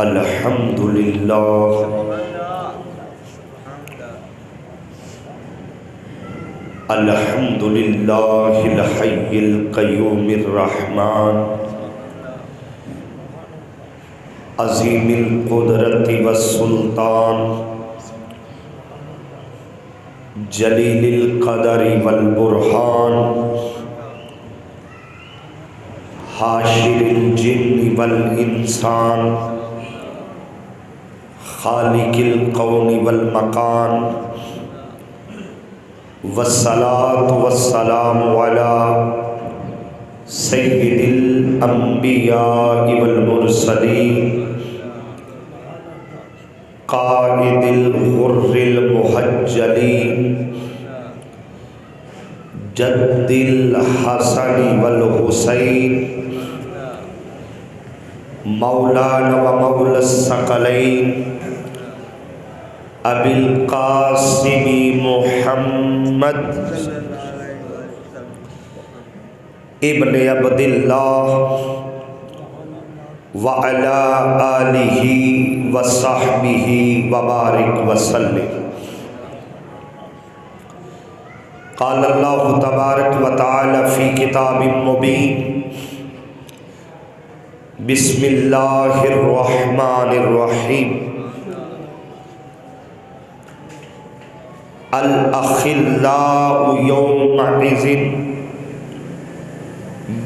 अल्हम्दुलिल्लाहिल हय्यिल क़य्यूमिर रहमान अज़ीमिल क़ुदरति वस्सुल्तान जलीलिल क़दरि वल बुरहान हाशिरिल जिन्नि वल इंसान खालिकिल कौनि वल मकान वस्सलातु वस्सलामु अला सय्यिदिल अंबियाइ वल मुरसलीन क़ाइदिल गुर्रिल मुहज्जलीन जद्दिल हसन वल हुसैन मौलाना व मौलस सकलैन अबिल कासिमी मुहम्मद इब्न अब्दिल्लाह व अला आलिहि व सहबिहि व बारिक वसल्लिम। क़ाल अल्लाहु तबारक व तआला फ़ी किताबिम मुबीन बिस्मिल्लाहिर रहमानिर रहीम अल अखिल्लाउ यौमइज़िन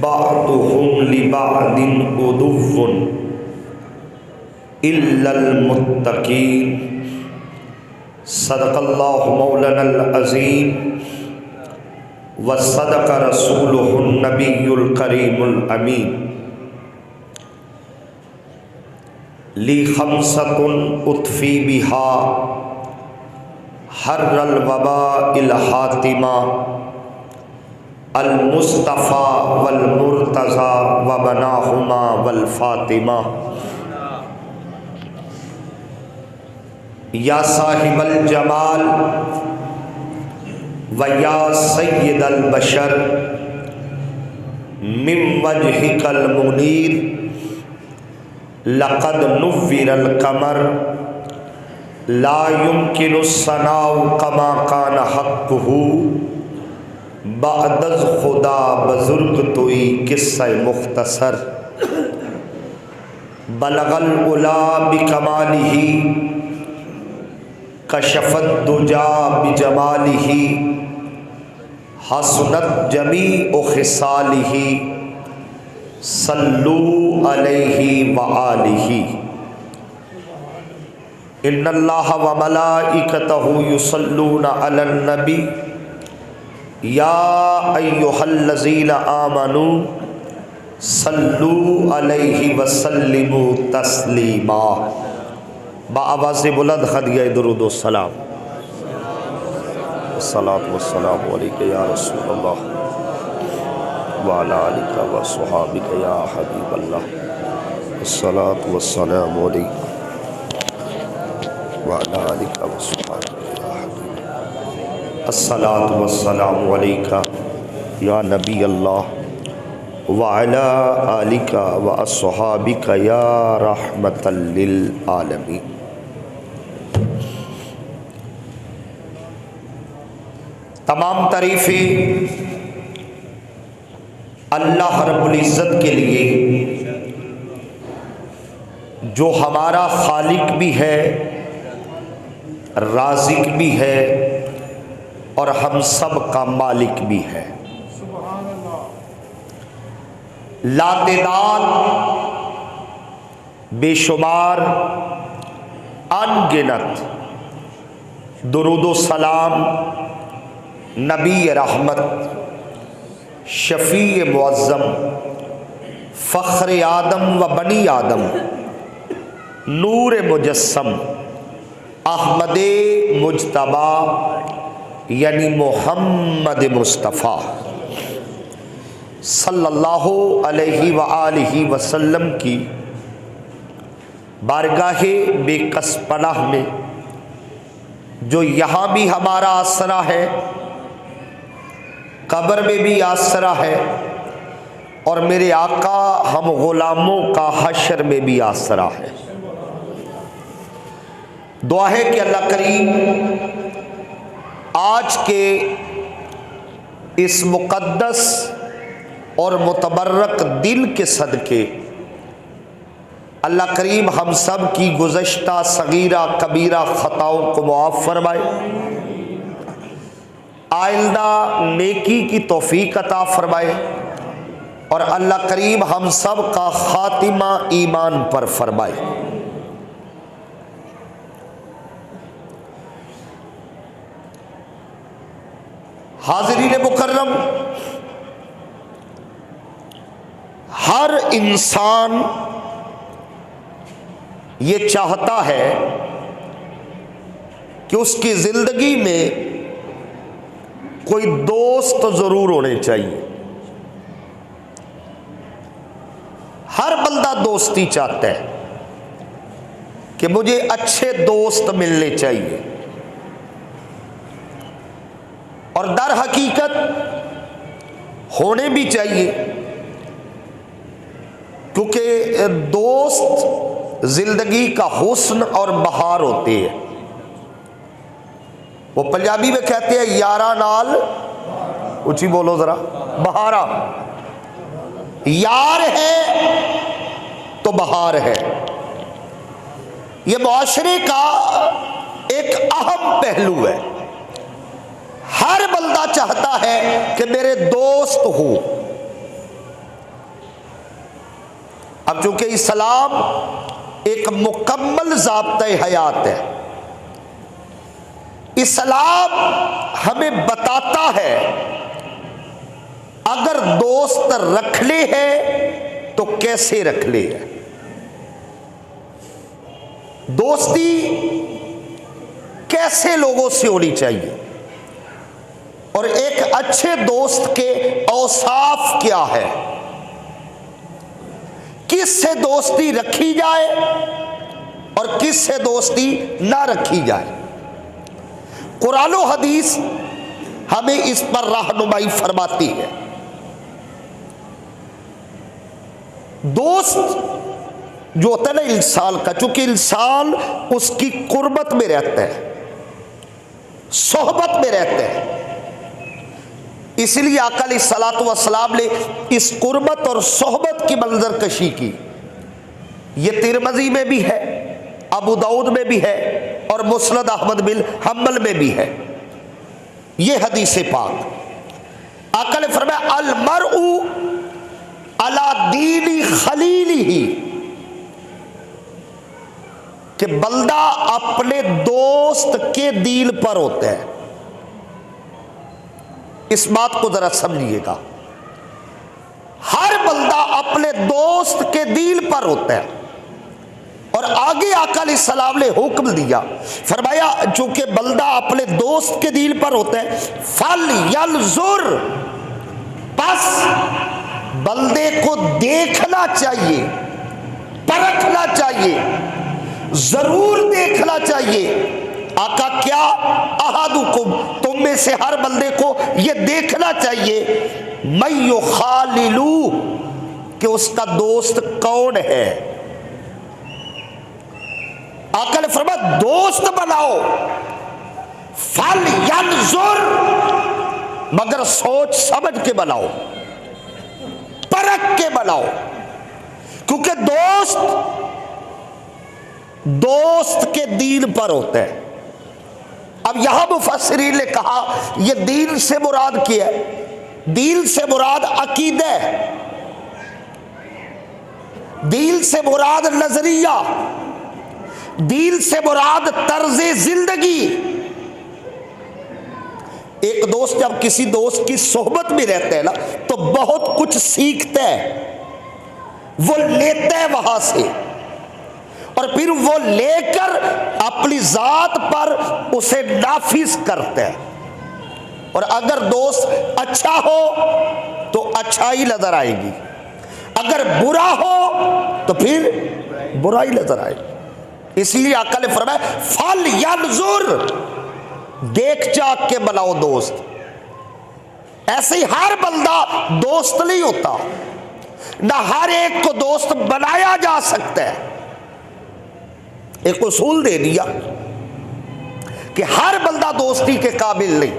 बअदुहुम लिबअदिन उदुव्वुन इल्लल मुत्तक़ीन। सदक़ल्लाहु मौलानल अज़ीम व सदक़ रसूलुहुन नबियुल करीमुल अमीन। ली खम्सतुन उत्फ़ी बिहा हर्रल वबा इल हातिमा अल मुस्तफ़ा वल मुर्तज़ा व बनाहुमा वल फ़ातिमा। या साहिबल जमाल व या सय्यदल बशर मिन वजहिकल मुनीर लक़द नुव्विरल कमर ला युमकिनुस सनाउ कमा कान हक़्क़ुहु बअदज़ खुदा बुज़ुर्ग तुई किस्सा मुख्तसर बलगल उला बिकमालिही कशफत दुजा बिजमालिही हसनत जमीउ खिसालिही सल्लू अलैहि व आलिही। इन्नल्लाह व मलाइकतहु युसल्लूना अलन नबी या अय्युहल्लज़ीना आमनू सल्लू अलैहि व सल्लिमू तस्लीमा। बाआवाज़ बुलंद खदिया दुरूद व सलाम। अस्सलातु वस्सलामु अलैका या रसूलल्लाह व अला आलिका व अस्हाबिका या हबीबल्लाह। अस्सलातु वस्सलामु अलैका व अला आलिका व अस्हाबिका या हबीबल्लाह। अस्सलातु वस्सलामु अलैका या नबी अल्लाह व अला आलिका व अस्हाबिका या रहमतल लिल आलमीन। तमाम तारीफ़ें अल्लाह रब्बुल इज़्ज़त के लिए जो हमारा खालिक भी है, राज़िक भी है और हम सब का मालिक भी है। लातेदार बेशुमार अनगिनत दुरूदो सलाम नबी रहमत शफ़ी मुअज़्ज़म फ़ख्र आदम व बनी आदम नूर मुजस्सम अहमद मुज्तबा यानी मोहम्मद मुस्तफ़ा सल्लल्लाहु अलैहि व आलिहि वसल्लम की बारगाहे बेकस पनाह में जो यहाँ भी हमारा आसरा है, कब्र में भी आसरा है और मेरे आका हम गुलामों का हश्र में भी आसरा है। दुआ है कि अल्लाह करीम आज के इस मुक़द्दस और मुतबर्रक दिन के सदके अल्लाह करीम हम सब की गुज़श्ता सगीरा कबीरा ख़ताओं को मुआफ़ फरमाए, आइंदा नेकी की तौफ़ीक अता फरमाए और अल्लाह करीम हम सब का ख़ातिमा ईमान पर फरमाए। हाज़रीन मुकर्रम, हर इंसान ये चाहता है कि उसकी ज़िंदगी में कोई दोस्त ज़रूर होने चाहिए। हर बंदा दोस्ती चाहता है कि मुझे अच्छे दोस्त मिलने चाहिए, और दर हकीकत होने भी चाहिए, क्योंकि दोस्त जिंदगी का हुस्न और बहार होते हैं। वो पंजाबी में कहते हैं यारा नाल, ऊंची बोलो जरा, बहारा। यार है तो बहार है। ये मुआशरे का एक अहम पहलू है। हर बंदा चाहता है कि मेरे दोस्त हो। अब चूंकि इस्लाम एक मुकम्मल ज़ाब्ता हयात है, इस्लाम हमें बताता है अगर दोस्त रख ले है तो कैसे रख ले है। दोस्ती कैसे लोगों से होनी चाहिए और एक अच्छे दोस्त के औसाफ क्या है, किससे दोस्ती रखी जाए और किससे दोस्ती ना रखी जाए। कुरान और हदीस हमें इस पर रहनुमाई फरमाती है। दोस्त जो होता है ना इंसान का, चूंकि इंसान उसकी कुर्बत में रहता है, सोहबत में रहता है, इसलिए आका अलैहिस्सलातु वस्सलाम ने इस कुर्बत और सोहबत की मंजर कशी की। ये तिरमिज़ी में भी है, अबू दाऊद में भी है और मुस्नद अहमद बिन हम्बल में भी है। ये हदीस पाक आका ने फरमाया अल मरउ अला दीनी खलीलिही, कि बंदा अपने दोस्त के दीन पर होता है। इस बात को जरा समझिएगा, हर बंदा अपने दोस्त के दीन पर होता है। और आगे आका अलैहिस्सलाम ने हुक्म दिया, फरमाया चूंकि बंदा अपने दोस्त के दीन पर होता है, फल यलजुर, बस बंदे को देखना चाहिए, परखना चाहिए, जरूर देखना चाहिए। आका क्या, अहादुकुम, तुम में से हर बंदे को यह देखना चाहिए, मय्यु खालिलू, कि उसका दोस्त कौन है। आका ने फरमाया दोस्त बनाओ, फल यनजुर, मगर सोच समझ के बनाओ, परख के बनाओ, क्योंकि दोस्त के दीन पर होते हैं। अब यहां मुफस्सिरीन ने कहा यह दीन से मुराद क्या है? दीन से मुराद अकीदा है, दीन से मुराद नजरिया, दीन से मुराद तर्ज़े जिंदगी। एक दोस्त जब किसी दोस्त की सोहबत में रहता है ना, तो बहुत कुछ सीखता है, वो लेता है वहां से, और फिर वो लेकर अपनी जात पर उसे नाफिज करता है। और अगर दोस्त अच्छा हो तो अच्छाई नजर आएगी, अगर बुरा हो तो फिर बुराई नजर आएगी। इसलिए आका ने फरमाया फल यनजुर, देख चाक के बनाओ दोस्त। ऐसे ही हर बंदा दोस्त नहीं होता, ना हर एक को दोस्त बनाया जा सकता है। एक उसूल दे दिया, कि हर बंदा दोस्ती के काबिल नहीं।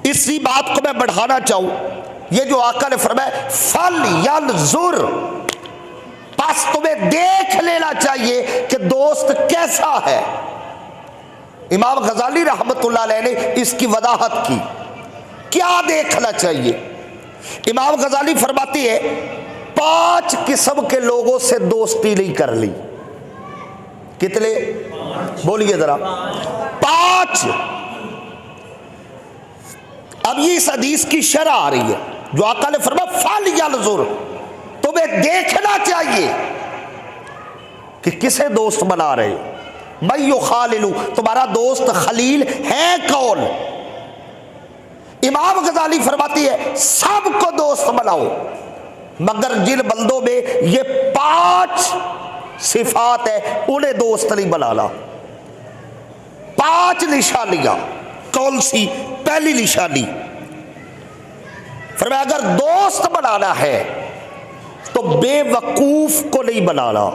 इसी बात को मैं बढ़ाना चाहूं, ये जो आका ने फरमाया फल यंजुर, बस तुम्हें देख लेना चाहिए कि दोस्त कैसा है। इमाम गजाली रहमतुल्लाह अलैह ने इसकी वजाहत की, क्या देखना चाहिए। इमाम गजाली फरमाती है 5 किस्म के लोगों से दोस्ती नहीं कर ली। कितने बोलिए जरा? 5। अब ये इस हदीस की शरह आ रही है जो आका ने फरमाया फल यंजुर, तुम्हें देखना चाहिए कि किसे दोस्त बना रहे हो। मैं खालिलू, तुम्हारा दोस्त खलील है कौन। इमाम गजाली फरमाती है सबको दोस्त बनाओ, मगर जिन बंदों में ये 5 सिफात है उन्हें दोस्त नहीं बनाना। 5 निशानियां। कौन सी? पहली निशानी फरमाया अगर दोस्त बनाना है तो बेवकूफ को नहीं बनाना।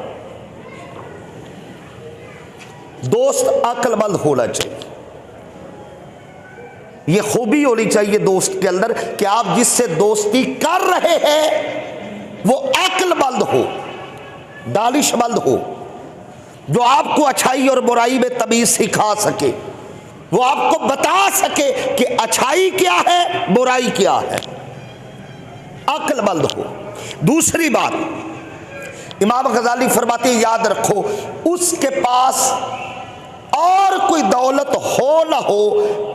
दोस्त अक्लमंद होना चाहिए। यह खूबी होनी चाहिए दोस्त के अंदर कि आप जिससे दोस्ती कर रहे हैं वो अक्लमंद हो, दानिशमंद हो, जो आपको अच्छाई और बुराई में तमीज सिखा सके, वो आपको बता सके कि अच्छाई क्या है, बुराई क्या है, अक्लमंद हो। दूसरी बात इमाम गजाली फरमाते हैं याद रखो, उसके पास और कोई दौलत हो ना हो,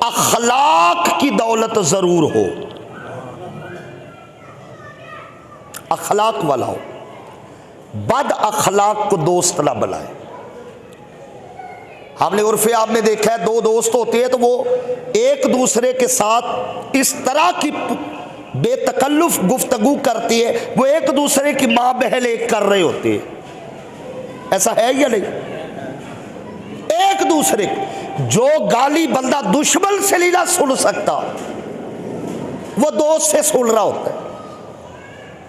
अखलाक की दौलत जरूर हो, अखलाक वाला हो। बद अखलाक को दोस्त ना बनाए। हमने उर्फे आपने देखा है 2 दोस्त होते हैं तो वो एक दूसरे के साथ इस तरह की बेतकल्लुफ गुफ्तगू करती है, वो एक दूसरे की मां बहन एक कर रहे होते हैं। ऐसा है या नहीं? एक दूसरे जो गाली बंदा दुश्मन से नहीं ना सुन सकता, वो दोस्त से सुन रहा होता है।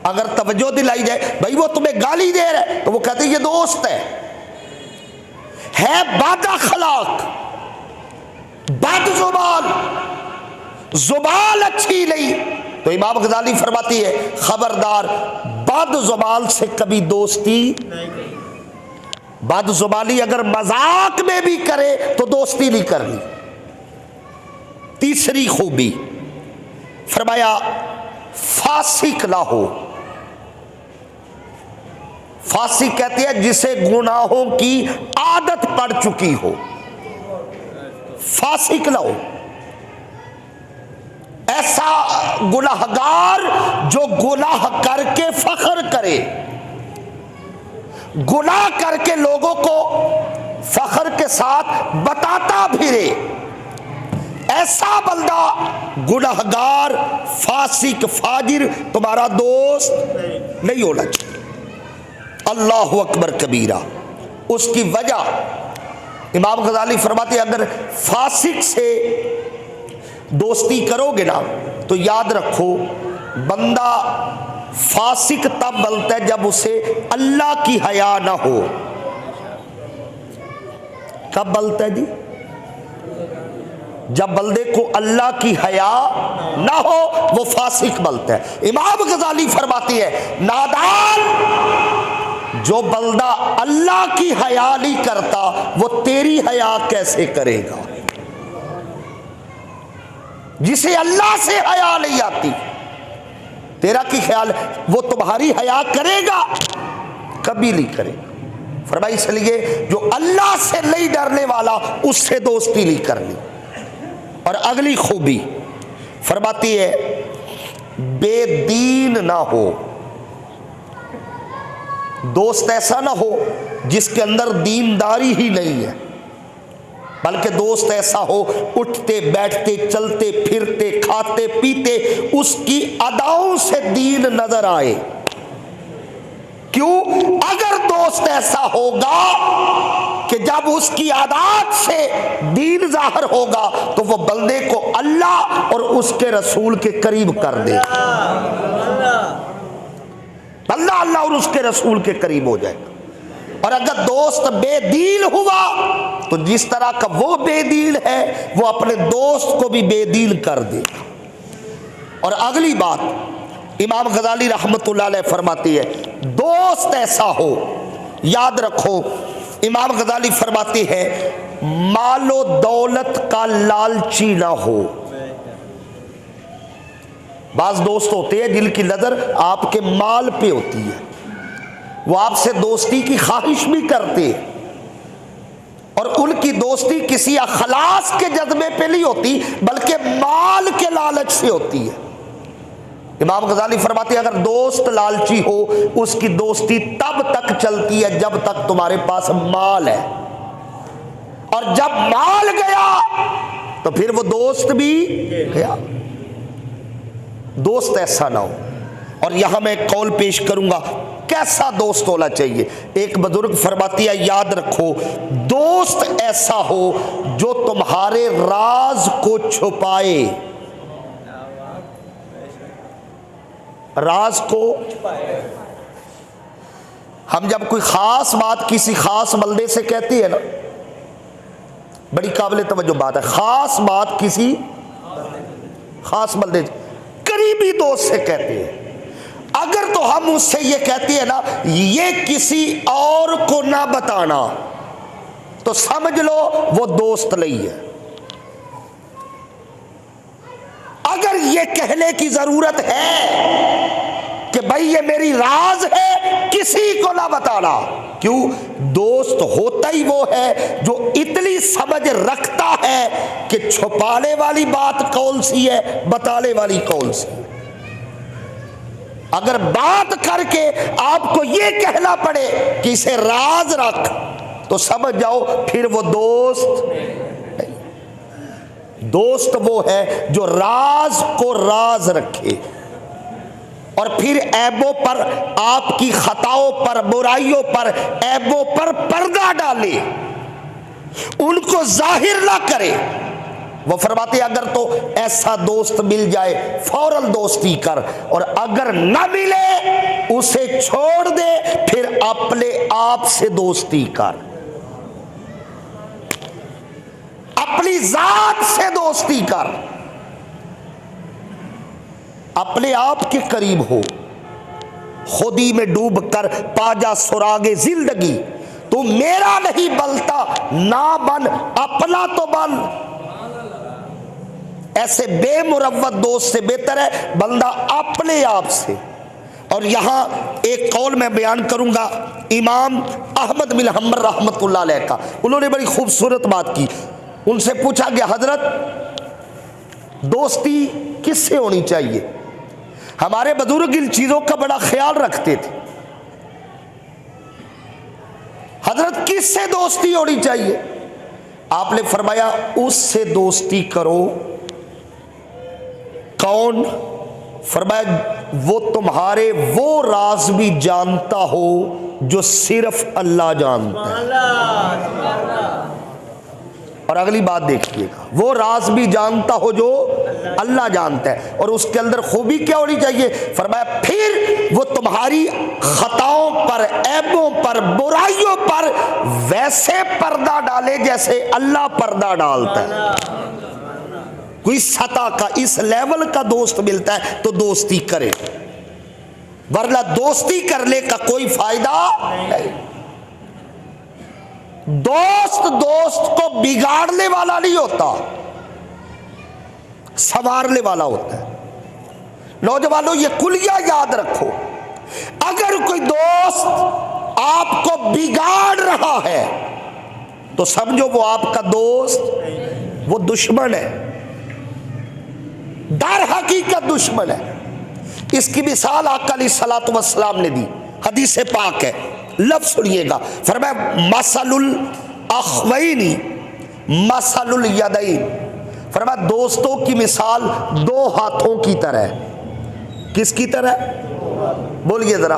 अगर तवज्जो दिलाई जाए भाई वो तुम्हें गाली दे रहा है तो वो कहते हैं ये दोस्त है बद अखलाक, बद जुबान, जुबान अच्छी नहीं। तो इमाम गजाली फरमाती है खबरदार बद जुबान से कभी दोस्ती नहीं। बद जुबानी अगर मजाक में भी करे तो दोस्ती नहीं करनी। तीसरी खूबी फरमाया फासिक ना हो। फासिक कहते हैं जिसे गुनाहों की आदत पड़ चुकी हो, फासिक ना हो। ऐसा गुनाहगार जो गुनाह करके फख्र करे, गुनाह करके लोगों को फख्र के साथ बताता फिरे, ऐसा बंदा गुनाहगार, फासिक, फाजिर तुम्हारा दोस्त नहीं होना चाहिए। अल्लाहु अकबर कबीरा। उसकी वजह इमाम गजाली फरमाते अगर फासिक से दोस्ती करोगे ना तो याद रखो बंदा फासिक तब बनता है जब उसे अल्लाह की हया ना हो। कब बनता है जी? जब बंदे को अल्लाह की हया ना हो वो फासिक बनता है। इमाम गजाली फरमाती है नादान जो बंदा अल्लाह की हया नहीं करता वो तेरी हया कैसे करेगा। जिसे अल्लाह से हया नहीं आती, तेरा की ख्याल वो तुम्हारी हया करेगा? कभी नहीं करेगा। फरमाई इसलिए जो अल्लाह से नहीं डरने वाला उससे दोस्ती नहीं करनी। और अगली खूबी फरमाती है बेदीन ना हो। दोस्त ऐसा ना हो जिसके अंदर दीनदारी ही नहीं है, बल्कि दोस्त ऐसा हो उठते बैठते चलते फिरते खाते पीते उसकी अदाओं से दीन नजर आए। क्यों? अगर दोस्त ऐसा होगा कि जब उसकी आदत से दीन जाहिर होगा तो वो बंदे को अल्लाह और उसके रसूल के करीब कर दे। अल्लाह अल्लाह और उसके रसूल के करीब हो जाएगा। और अगर दोस्त बेदील हुआ तो जिस तरह का वो बेदील है वो अपने दोस्त को भी बेदील कर देगा। और अगली बात इमाम गजाली रहमतुल्लाह अलैह फरमाती है, दोस्त ऐसा हो, याद रखो इमाम गजाली फरमाती है, मालो दौलत का लालची ना हो। बाज दोस्त होते हैं जिनकी नजर आपके माल पे होती है, वो आपसे दोस्ती की ख्वाहिश भी करते हैं और उनकी दोस्ती किसी अखलास के जज्बे पे नहीं होती बल्कि माल के लालच से होती है। इमाम गजाली फरमाते हैं, अगर दोस्त लालची हो उसकी दोस्ती तब तक चलती है जब तक तुम्हारे पास माल है, और जब माल गया तो फिर वो दोस्त भी गया। दोस्त ऐसा ना हो। और यहां मैं एक कौल पेश करूंगा, कैसा दोस्त होना चाहिए। एक बुजुर्ग फरमाती है, याद रखो दोस्त ऐसा हो जो तुम्हारे राज को छुपाए, राज को। हम जब कोई खास बात किसी खास बंदे से कहते हैं ना, बड़ी काबिल तवज्जो बात है, खास बात किसी खास बंदे करीबी दोस्त से कहते हैं, अगर तो हम उससे ये कहते हैं ना ये किसी और को ना बताना, तो समझ लो वो दोस्त नहीं है। अगर ये कहने की जरूरत है कि भाई ये मेरी राज है किसी को ना बताना, क्यों? दोस्त होता ही वो है जो इतनी समझ रखता है कि छुपाने वाली बात कौन सी है, बताने वाली कौन सी है। अगर बात करके आपको ये कहना पड़े कि इसे राज रख, तो समझ जाओ फिर वो दोस्त नहीं। दोस्त वो है जो राज को राज रखे और फिर ऐबों पर, आपकी खताओं पर, बुराइयों पर, ऐबों पर पर्दा डाले, उनको जाहिर ना करे। वो फरमाते अगर तो ऐसा दोस्त मिल जाए फौरन दोस्ती कर, और अगर ना मिले उसे छोड़ दे, फिर अपने आप से दोस्ती कर, अपनी जात से दोस्ती कर, अपने आप के करीब हो। खुदी में डूब कर पाजा सुरागे जिंदगी, तू मेरा नहीं बनता ना बन, अपना तो बन। ऐसे बेमुरव्वत दोस्त से बेहतर है बंदा अपने आप से। और यहां एक कौल मैं बयान करूंगा इमाम अहमद बिन हंबल रहमतुल्लाह अलैह का। उन्होंने बड़ी खूबसूरत बात की। उनसे पूछा गया, हजरत दोस्ती किससे होनी चाहिए? हमारे बुजुर्ग इन चीजों का बड़ा ख्याल रखते थे। हजरत किससे दोस्ती होनी चाहिए? आपने फरमाया उससे दोस्ती करो। कौन? फरमाया वो तुम्हारे वो राज भी जानता हो जो सिर्फ अल्लाह जानता है। और अगली बात देखिएगा, वो राज भी जानता हो जो अल्लाह जानता है। और उसके अंदर खूबी क्या होनी चाहिए? फरमाया फिर वो तुम्हारी खताओं पर, ऐबों पर, बुराइयों पर वैसे पर्दा डाले जैसे अल्लाह पर्दा डालता है। कोई सतह का, इस लेवल का दोस्त मिलता है तो दोस्ती करे, वरना दोस्ती करने का कोई फायदा नहीं। दोस्त को बिगाड़ने वाला नहीं होता, संवारने वाला होता है। नौजवानों ये कुलिया याद रखो, अगर कोई दोस्त आपको बिगाड़ रहा है तो समझो वो आपका दोस्त, वो दुश्मन है, दर हकीकत दुश्मन है। इसकी मिसाल आका अलैहिस्सलातु वस्सलाम ने दी, हदीस पाक है, लफ्ज सुनिएगा। फरमाया मसलुल अखवैनी मसलुल यदैन। फरमाया दोस्तों की मिसाल दो हाथों की तरह। किसकी तरह? बोलिए जरा।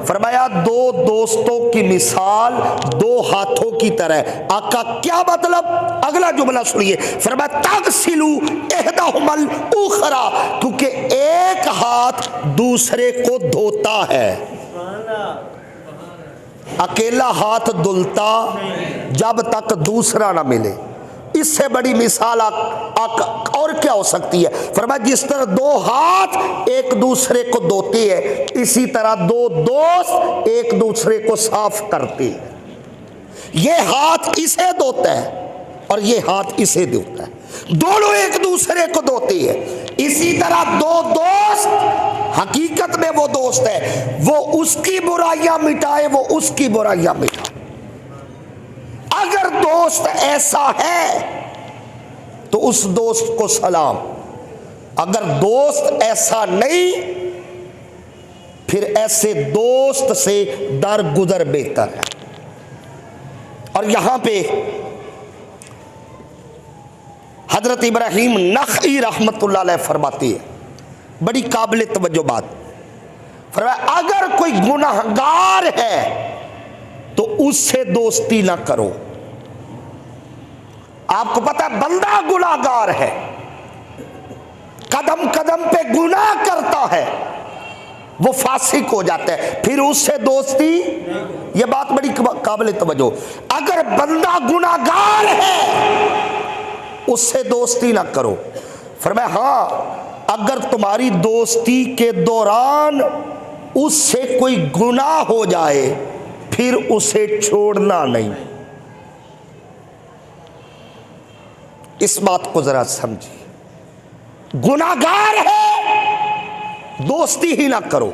फरमाया दो दोस्तों की मिसाल दो हाथों की तरह। आका क्या मतलब? अगला जुमला सुनिए। फरमाया तगसिलु इहदाहुमल उखरा, क्योंकि एक हाथ दूसरे को धोता है। अकेला हाथ धुलता जब तक दूसरा ना मिले। इससे बड़ी मिसाल और क्या हो सकती है? फरमाया जिस तरह दो हाथ एक दूसरे को धोते हैं, इसी तरह दो दोस्त एक दूसरे को साफ करते हैं। ये हाथ इसे धोता है और ये हाथ इसे धोता है, दोनों एक दूसरे को धोते हैं। इसी तरह दो दोस्त, हकीकत में वो दोस्त है, वो उसकी बुराइयां मिटाए, वो उसकी बुराइयां मिटाए। अगर दोस्त ऐसा है तो उस दोस्त को सलाम, अगर दोस्त ऐसा नहीं फिर ऐसे दोस्त से दर गुजर बेहतर है। और यहां पे हजरत इब्राहिम नखई रहमतुल्लाह अलैह फरमाती है, बड़ी काबिल तवज्जो बात, फरमाया अगर कोई गुनाहगार है तो उससे दोस्ती ना करो। आपको पता है बंदा गुनाहगार है, कदम कदम पे गुनाह करता है, वो फासिक हो जाता है, फिर उससे दोस्ती, ये बात बड़ी काबिल तवज्जो। अगर बंदा गुनाहगार है उससे दोस्ती ना करो। फरमाया हाँ, अगर तुम्हारी दोस्ती के दौरान उससे कोई गुनाह हो जाए फिर उसे छोड़ना नहीं। इस बात को जरा समझिए, गुनाहगार है दोस्ती ही ना करो।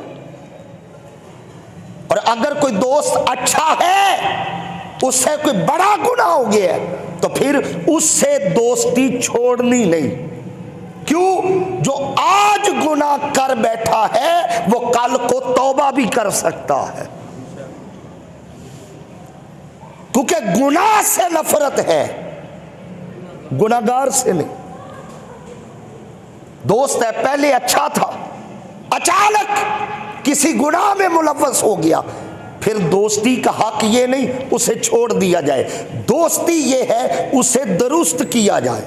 और अगर कोई दोस्त अच्छा है, उससे कोई बड़ा गुनाह हो गया है तो फिर उससे दोस्ती छोड़नी नहीं। क्यों? जो आज गुनाह कर बैठा है वो कल को तौबा भी कर सकता है, क्योंकि गुनाह से नफरत है, गुनाहगार से नहीं। दोस्त है पहले अच्छा था, अचानक किसी गुनाह में मुलव्वस हो गया, फिर दोस्ती का हक ये नहीं उसे छोड़ दिया जाए, दोस्ती ये है उसे दुरुस्त किया जाए।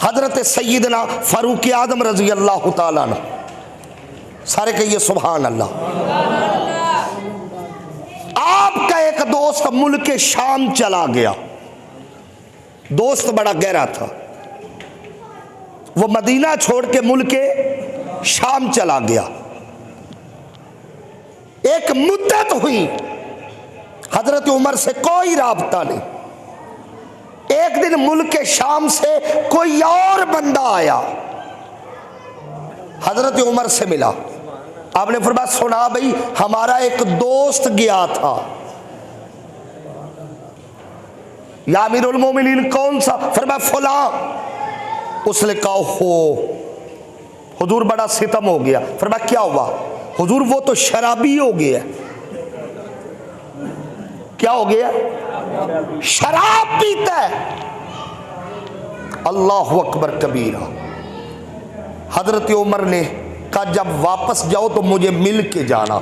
हजरत सैयदना फारूक आजम रजी अल्लाह ताला अन्हु, सारे कहिए सुभान अल्लाह। आपका एक दोस्त मुल्क शाम चला गया, दोस्त बड़ा गहरा था, वो मदीना छोड़ के मुल्क शाम चला गया। एक मुद्दत हुई, हजरत उमर से कोई राबता नहीं। एक दिन मुल्क शाम से कोई और बंदा आया, हजरत उमर से मिला। आपने फरमाया सुना भाई हमारा एक दोस्त गया था। या अमीरुल मोमिनीन कौन सा? फरमाया फलां। उसने कहा हो हुजूर बड़ा सितम हो गया। फरमाया क्या हुआ? हुजूर वो तो शराबी हो गया। क्या हो गया? शराब पीता है। अल्लाह अकबर कबीरा। हजरत उमर ने कहा जब वापस जाओ तो मुझे मिल के जाना।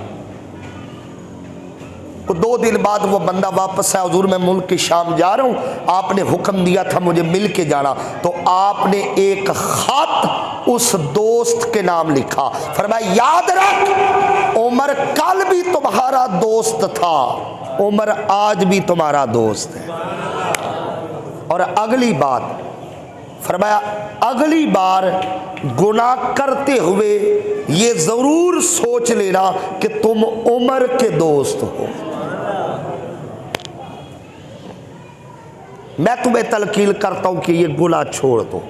तो 2 दिन बाद वो बंदा वापस आया, हुजूर मैं मुल्क की शाम जा रहा हूँ, आपने हुक्म दिया था मुझे मिल के जाना। तो आपने एक खत उस दोस्त के नाम लिखा। फरमाया याद रख उमर कल भी तुम्हारा दोस्त था, उमर आज भी तुम्हारा दोस्त है। और अगली बात फरमाया अगली बार गुनाह करते हुए ये जरूर सोच लेना कि तुम उमर के दोस्त हो। मैं तुम्हें तलकील करता हूं कि ये गुनाह छोड़ दो।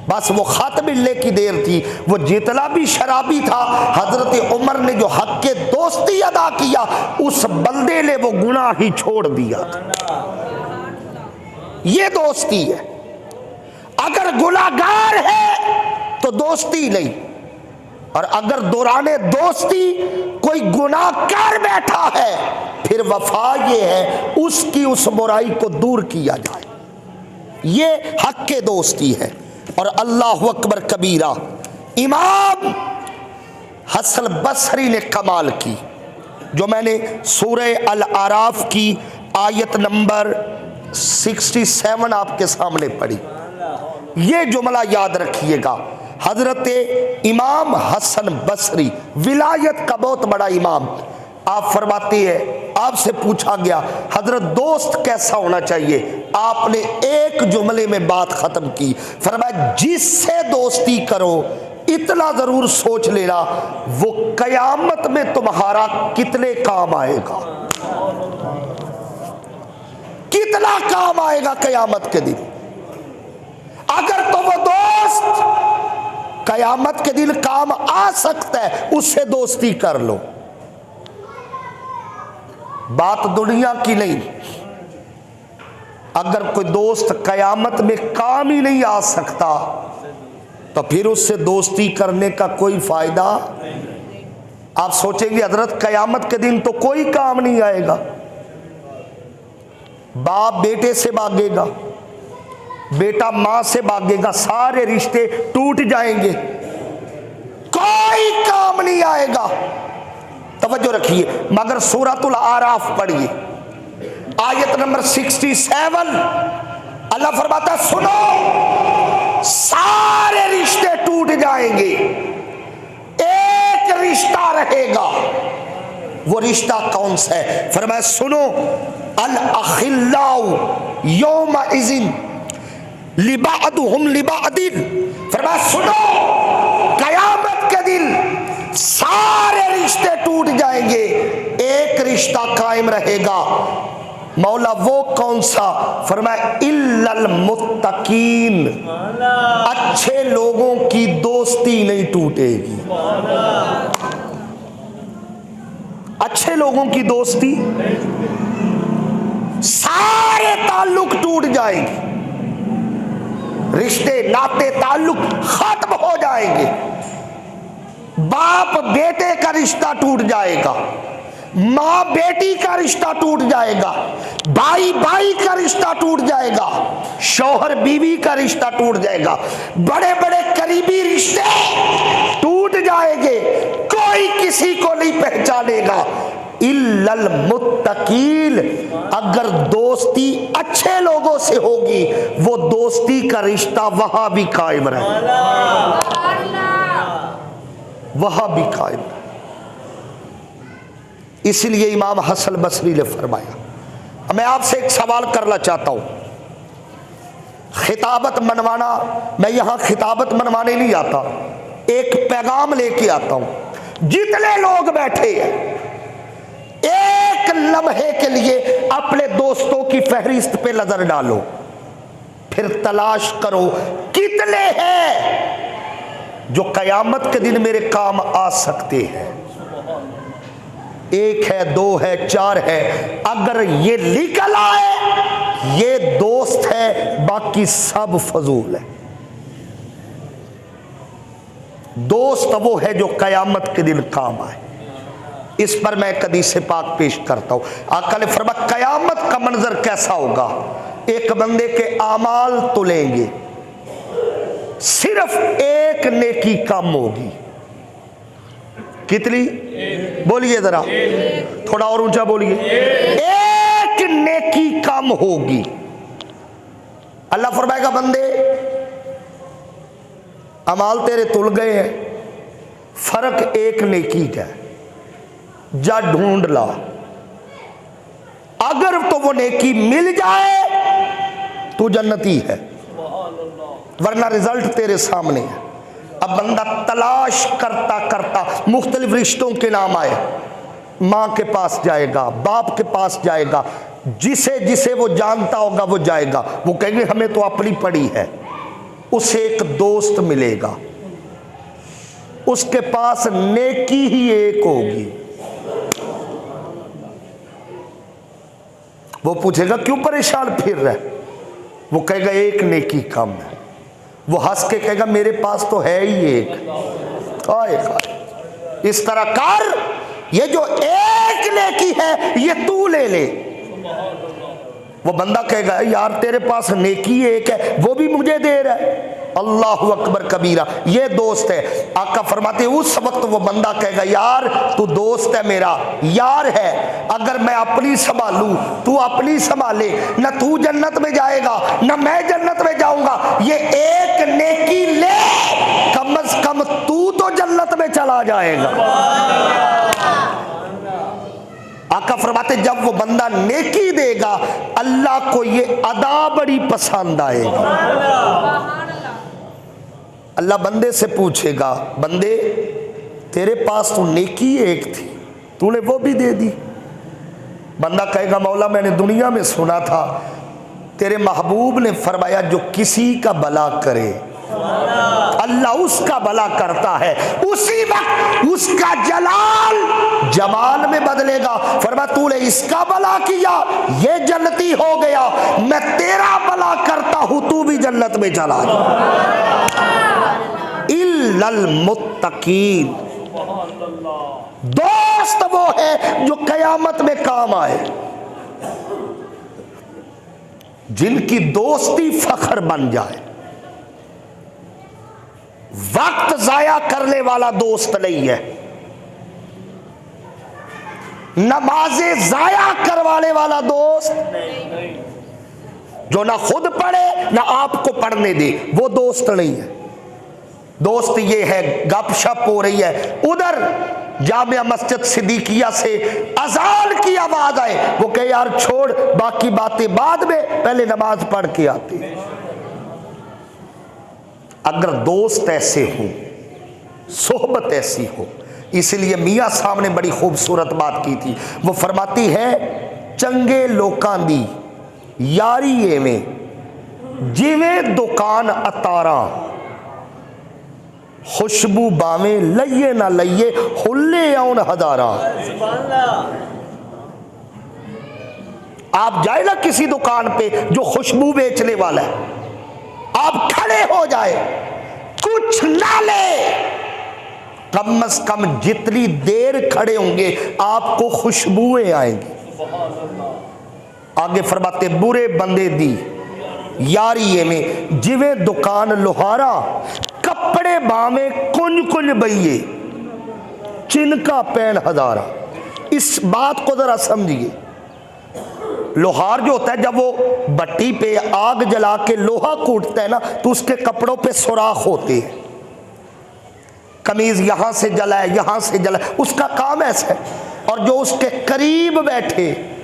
बस वो खत मिलने की देर थी। वो जितना भी शराबी था, हजरत उमर ने जो हक के दोस्ती अदा किया, उस बंदे ने वो गुनाह ही छोड़ दिया था। ये दोस्ती है। अगर गुनाहगार है तो दोस्ती नहीं, और अगर दौराने दोस्ती कोई गुनाह कर बैठा है फिर वफा ये है उसकी उस बुराई को दूर किया जाए। ये हक के दोस्ती है। और अल्लाह अकबर कबीरा। इमाम हसन बसरी ने कमाल की, जो मैंने सूरह अल आराफ की आयत नंबर 67 आपके सामने पढ़ी। ये जुमला याद रखिएगा, हजरत इमाम हसन बसरी विलायत का बहुत बड़ा इमाम, आप फरमाती है, आपसे पूछा गया हजरत दोस्त कैसा होना चाहिए, आपने एक जुमले में बात खत्म की। फरमाया जिससे दोस्ती करो इतना जरूर सोच लेना वो कयामत में तुम्हारा कितने काम आएगा, कितना काम आएगा कयामत के दिन। अगर तो वो दोस्त कयामत के दिन काम आ सकता है उससे दोस्ती कर लो। बात दुनिया की नहीं, अगर कोई दोस्त कयामत में काम ही नहीं आ सकता तो फिर उससे दोस्ती करने का कोई फायदा। आप सोचेंगे हजरत कयामत के दिन तो कोई काम नहीं आएगा, बाप बेटे से भागेगा, बेटा मां से भागेगा, सारे रिश्ते टूट जाएंगे, कोई काम नहीं आएगा। तवज्जो रखिए, मगर सूरतुल आराफ पढ़िए आयत नंबर 67। अल्लाह फरमाता सुनो, सारे रिश्ते टूट जाएंगे, एक रिश्ता रहेगा। वो रिश्ता कौन सा है? फरमाया सुनो, अल अखिल्लाउ यौमा इज़िन लिबाअदुहुम लिबाअदिन। फरमाया सुनो, कयामत के दिन सारे रिश्ते टूट जाएंगे, एक रिश्ता कायम रहेगा। मौला वो कौन सा? फरमाया इल्लल मुत्तकीन, अच्छे लोगों की दोस्ती नहीं टूटेगी, अच्छे लोगों की दोस्ती, सारे ताल्लुक टूट जाएंगे, रिश्ते नाते ताल्लुक खत्म हो जाएंगे। बाप बेटे का रिश्ता टूट जाएगा, माँ बेटी का रिश्ता टूट जाएगा, भाई भाई का रिश्ता टूट जाएगा, शौहर बीवी का रिश्ता टूट जाएगा, बड़े बड़े करीबी रिश्ते टूट जाएंगे, कोई किसी को नहीं पहचानेगा। इल्लल मुत्तकीन, अगर दोस्ती अच्छे लोगों से होगी वो दोस्ती का रिश्ता वहां भी कायम रहेगा, वहां भी कायम। इसलिए इमाम हसन बसरी ने फरमाया। मैं आपसे एक सवाल करना चाहता हूं, खिताबत मनवाना, मैं यहां खिताबत मनवाने नहीं आता, एक पैगाम लेके आता हूं। जितने लोग बैठे हैं एक लम्हे के लिए अपने दोस्तों की फहरिस्त पे नजर डालो, फिर तलाश करो कितने हैं जो कयामत के दिन मेरे काम आ सकते हैं। एक है, दो है, चार है, अगर ये निकल आए ये दोस्त है, बाकी सब फजूल है। दोस्त वो है जो कयामत के दिन काम आए। इस पर मैं हदीस पाक पेश करता हूं। आका ने फरमाया कयामत का मंजर कैसा होगा, एक बंदे के आमाल तुलेंगे, सिर्फ एक नेकी कम होगी। कितनी? बोलिए जरा, थोड़ा और ऊंचा बोलिए। एक नेकी कम होगी। अल्लाह फरमाएगा बंदे अमाल तेरे तुल गए हैं, फर्क एक नेकी का है, जा ढूंढ ला, अगर तो वो नेकी मिल जाए तो जन्नती है, वरना रिजल्ट तेरे सामने है। अब बंदा तलाश करता करता मुख्तलिफ रिश्तों के नाम आए, माँ के पास जाएगा, बाप के पास जाएगा, जिसे जिसे वो जानता होगा वो जाएगा, वो कहेंगे हमें तो अपनी पड़ी है। उसे एक दोस्त मिलेगा, उसके पास नेकी ही एक होगी। वो पूछेगा क्यों परेशान फिर रहा है, वो कहेगा एक नेकी कम है। वो हंस के कहेगा मेरे पास तो है ही एक। आए इस तरह कर, ये जो एक नेकी है ये तू ले ले। वो बंदा कहेगा यार तेरे पास नेकी एक है, वो भी मुझे दे रहा है, अल्लाहु अकबर कबीरा, ये दोस्त है। आका फरमाते उस वक्त वो बंदा कहेगा यार तू दोस्त है मेरा, यार है, अगर मैं अपनी संभालूं तू अपनी संभाले, न तू जन्नत में जाएगा न मैं जन्नत में जाऊंगा, ये एक नेकी ले, कम से कम तू तो जन्नत में चला जाएगा। आका फरमाते जब वो बंदा नेकी देगा अल्लाह को ये अदा बड़ी पसंद आएगी। अल्लाह बंदे से पूछेगा, बंदे तेरे पास तो नेकी एक थी, तूने वो भी दे दी। बंदा कहेगा मौला मैंने दुनिया में सुना था तेरे महबूब ने फरमाया जो किसी का भला करे अल्लाह उसका भला करता है, उसी वक्त उसका जलाल जमाल में बदलेगा। फरमाया तूने इसका भला किया ये जन्नती हो गया, मैं तेरा भला करता हूं तू भी जन्नत में चला जा। इल्लल मुत्तकीन, दोस्त वो है जो कयामत में काम आए, जिनकी दोस्ती फख्र बन जाए। वक्त जाया करने वाला दोस्त नहीं है, नमाजें जाया करवाने वाला दोस्त जो ना खुद पढ़े ना आपको पढ़ने दे, वो दोस्त नहीं है। दोस्त ये है गपशप हो रही है, उधर जामिया मस्जिद सिद्दीकिया से अजान की आवाज आए, वो कहे यार छोड़ बाकी बातें बाद में, पहले नमाज पढ़ के आती। अगर दोस्त ऐसे हो, सोहबत ऐसी हो, इसलिए मियाँ साहब ने बड़ी खूबसूरत बात की थी। वो फरमाती है चंगे लोकां दी यारी एवें जिवें दुकान अतारा, खुशबू बावें लइए ना लइए हुल्ले आउन हजारा। आप जाए ना किसी दुकान पे जो खुशबू बेचने वाला है, आप खड़े हो जाए कुछ ना ले, कम से कम जितनी देर खड़े होंगे आपको खुशबुएं आएंगी। आगे फरमाते बुरे बंदे दी यारी में जिवें दुकान लोहारा, कपड़े बावे कुंज कुंज बइये चिनका पैन हजारा। इस बात को जरा समझिए, लोहार जो होता है जब वो भट्टी पे आग जला के लोहा कूटता है ना तो उसके कपड़ों पे सुराख होते हैं, कमीज यहां से जला है यहां से जला है, उसका काम ऐसा है। और जो उसके करीब बैठे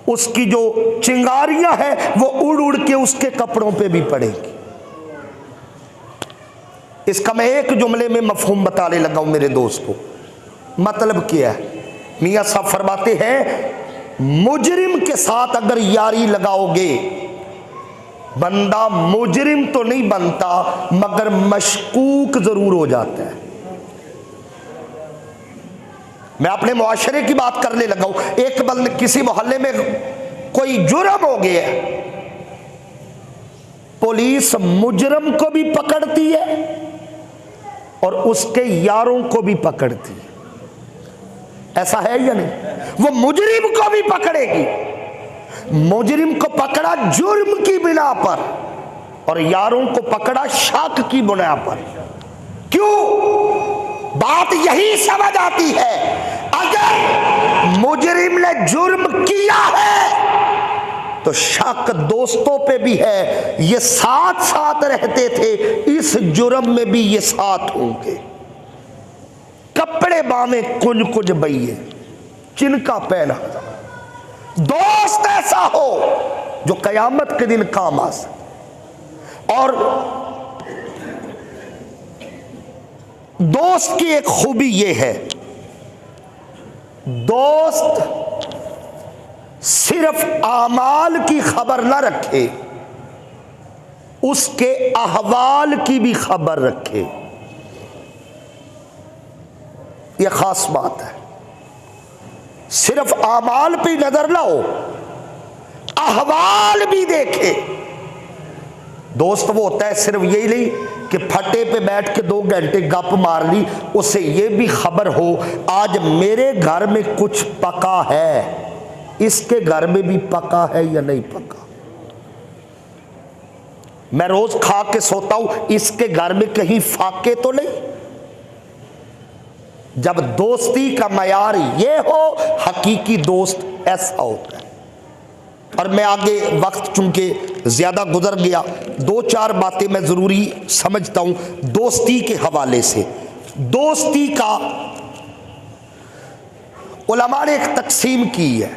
उसकी जो चिंगारियां हैं वो उड़ उड़ के उसके कपड़ों पे भी पड़ेगी। इसका मैं एक जुमले में मफहूम बताने लगा हूं मेरे दोस्तों। मतलब क्या है, मियां साहब फरमाते हैं मुजरिम के साथ अगर यारी लगाओगे, बंदा मुजरिम तो नहीं बनता मगर मशकूक जरूर हो जाता है। मैं अपने मुआशरे की बात करने लगा हूं। एक बंदे किसी मोहल्ले में कोई जुर्म हो गया, पुलिस मुजरिम को भी पकड़ती है और उसके यारों को भी पकड़ती है। ऐसा है या नहीं? वो मुजरिम को भी पकड़ेगी, मुजरिम को पकड़ा जुर्म की बिना पर और यारों को पकड़ा शक की बिना पर। क्यों? बात यही समझ आती है, अगर मुजरिम ने जुर्म किया है तो शक दोस्तों पे भी है, ये साथ साथ रहते थे, इस जुर्म में भी ये साथ होंगे। कपड़े बामे कुंज कुंज बइये चिनका पहना, दोस्त ऐसा हो जो कयामत के दिन काम आ सके। और दोस्त की एक खूबी यह है, दोस्त सिर्फ आमाल की खबर ना रखे, उसके अहवाल की भी खबर रखे। यह खास बात है। सिर्फ आमाल पे नजर ना हो, अहवाल भी देखे। दोस्त वो होता है सिर्फ यही नहीं कि फटे पे बैठ के 2 घंटे गप मार ली, उससे ये भी खबर हो आज मेरे घर में कुछ पका है, इसके घर में भी पका है या नहीं पका। मैं रोज खा के सोता हूं, इसके घर में कहीं फाके तो नहीं। जब दोस्ती का मयार ये हो, हकीकी दोस्त ऐसा होता है। और मैं आगे वक्त चूंकि ज्यादा गुजर गया, 2-4 बातें मैं जरूरी समझता हूं दोस्ती के हवाले से। दोस्ती का उलमा ने एक तकसीम की है,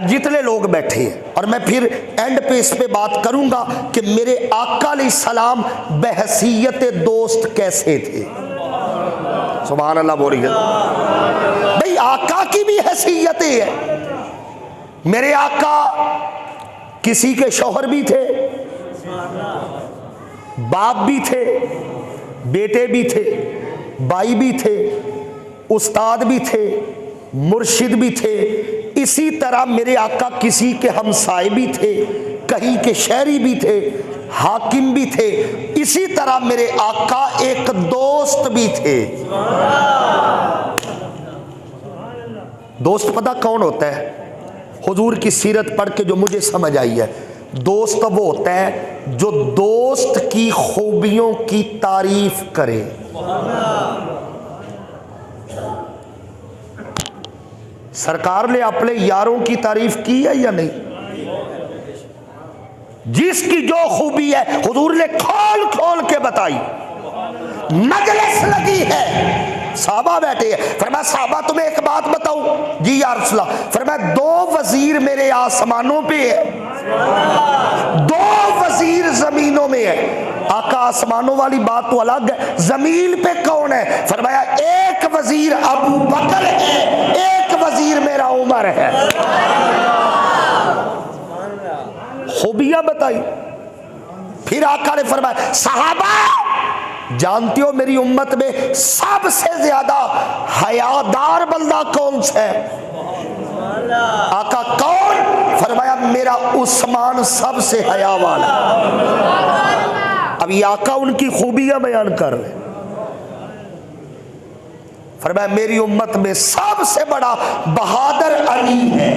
जितने लोग बैठे हैं, और मैं फिर एंड पे इस पे बात करूंगा कि मेरे आका अलैहिस्सलाम बहसीयत दोस्त कैसे थे। सुभान अल्लाह बोलिए भाई, आका की भी हैसियतें है। मेरे आका किसी के शौहर भी थे, बाप भी थे, बेटे भी थे, भाई भी थे, उस्ताद भी थे, मुर्शिद भी थे। इसी तरह मेरे आका किसी के हमसाए भी थे, कहीं के शहरी भी थे, हाकिम भी थे। इसी तरह मेरे आका एक दोस्त भी थे। दोस्त पता कौन होता है? हुजूर की सीरत पढ़ के जो मुझे समझ आई है, दोस्त वो होता है जो दोस्त की खूबियों की तारीफ करे। सरकार ने अपने यारों की तारीफ की है या नहीं? जिसकी जो खूबी है हुजूर ने खोल खोल के बताई। मजलिस लगी है, साहबा बैठे हैं, फरमाया साहबा तुम्हें एक बात बताऊं? जी या रसूल अल्लाह। फरमाया 2 वजीर मेरे आसमानों पे है, 2 वजीर जमीनों में है। आका आसमानों वाली बात तो अलग है, जमीन पे कौन है? फरमाया एक वजीर अबू बकर है, एक वजीर मेरा उमर है। खूबियां बताई। फिर आका ने फरमाया सहाबा जानते हो मेरी उम्मत में सबसे ज्यादा हयादार बंदा कौन सा है? आका कौन? फरमाया मेरा उस्मान सबसे हया वाला। अब ये आका उनकी खूबियां बयान कर रहे। फरमाया मेरी उम्मत में सबसे बड़ा बहादुर अली है,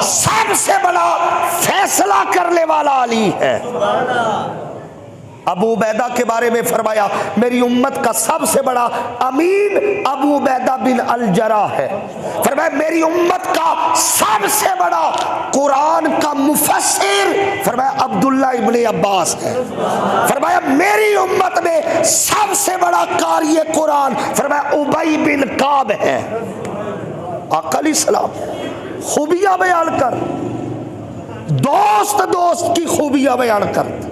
सबसे बड़ा फैसला करने वाला अली है। अबू उबैदा के बारे में फरमाया मेरी उम्मत का सबसे बड़ा अमीन अबू उबैदा बिन अल जरा है। फरमाया मेरी उम्मत का सबसे बड़ा कुरान का मुफस्सिर फरमाया अब्दुल्ला इब्ने अब्बास है। फरमाया मेरी उम्मत में सबसे बड़ा कारी कुरान फरमाया उबई बिन काब है। आका अलैहिस्सलाम खूबियां बयान कर, दोस्त दोस्त की खूबियां बयान करते।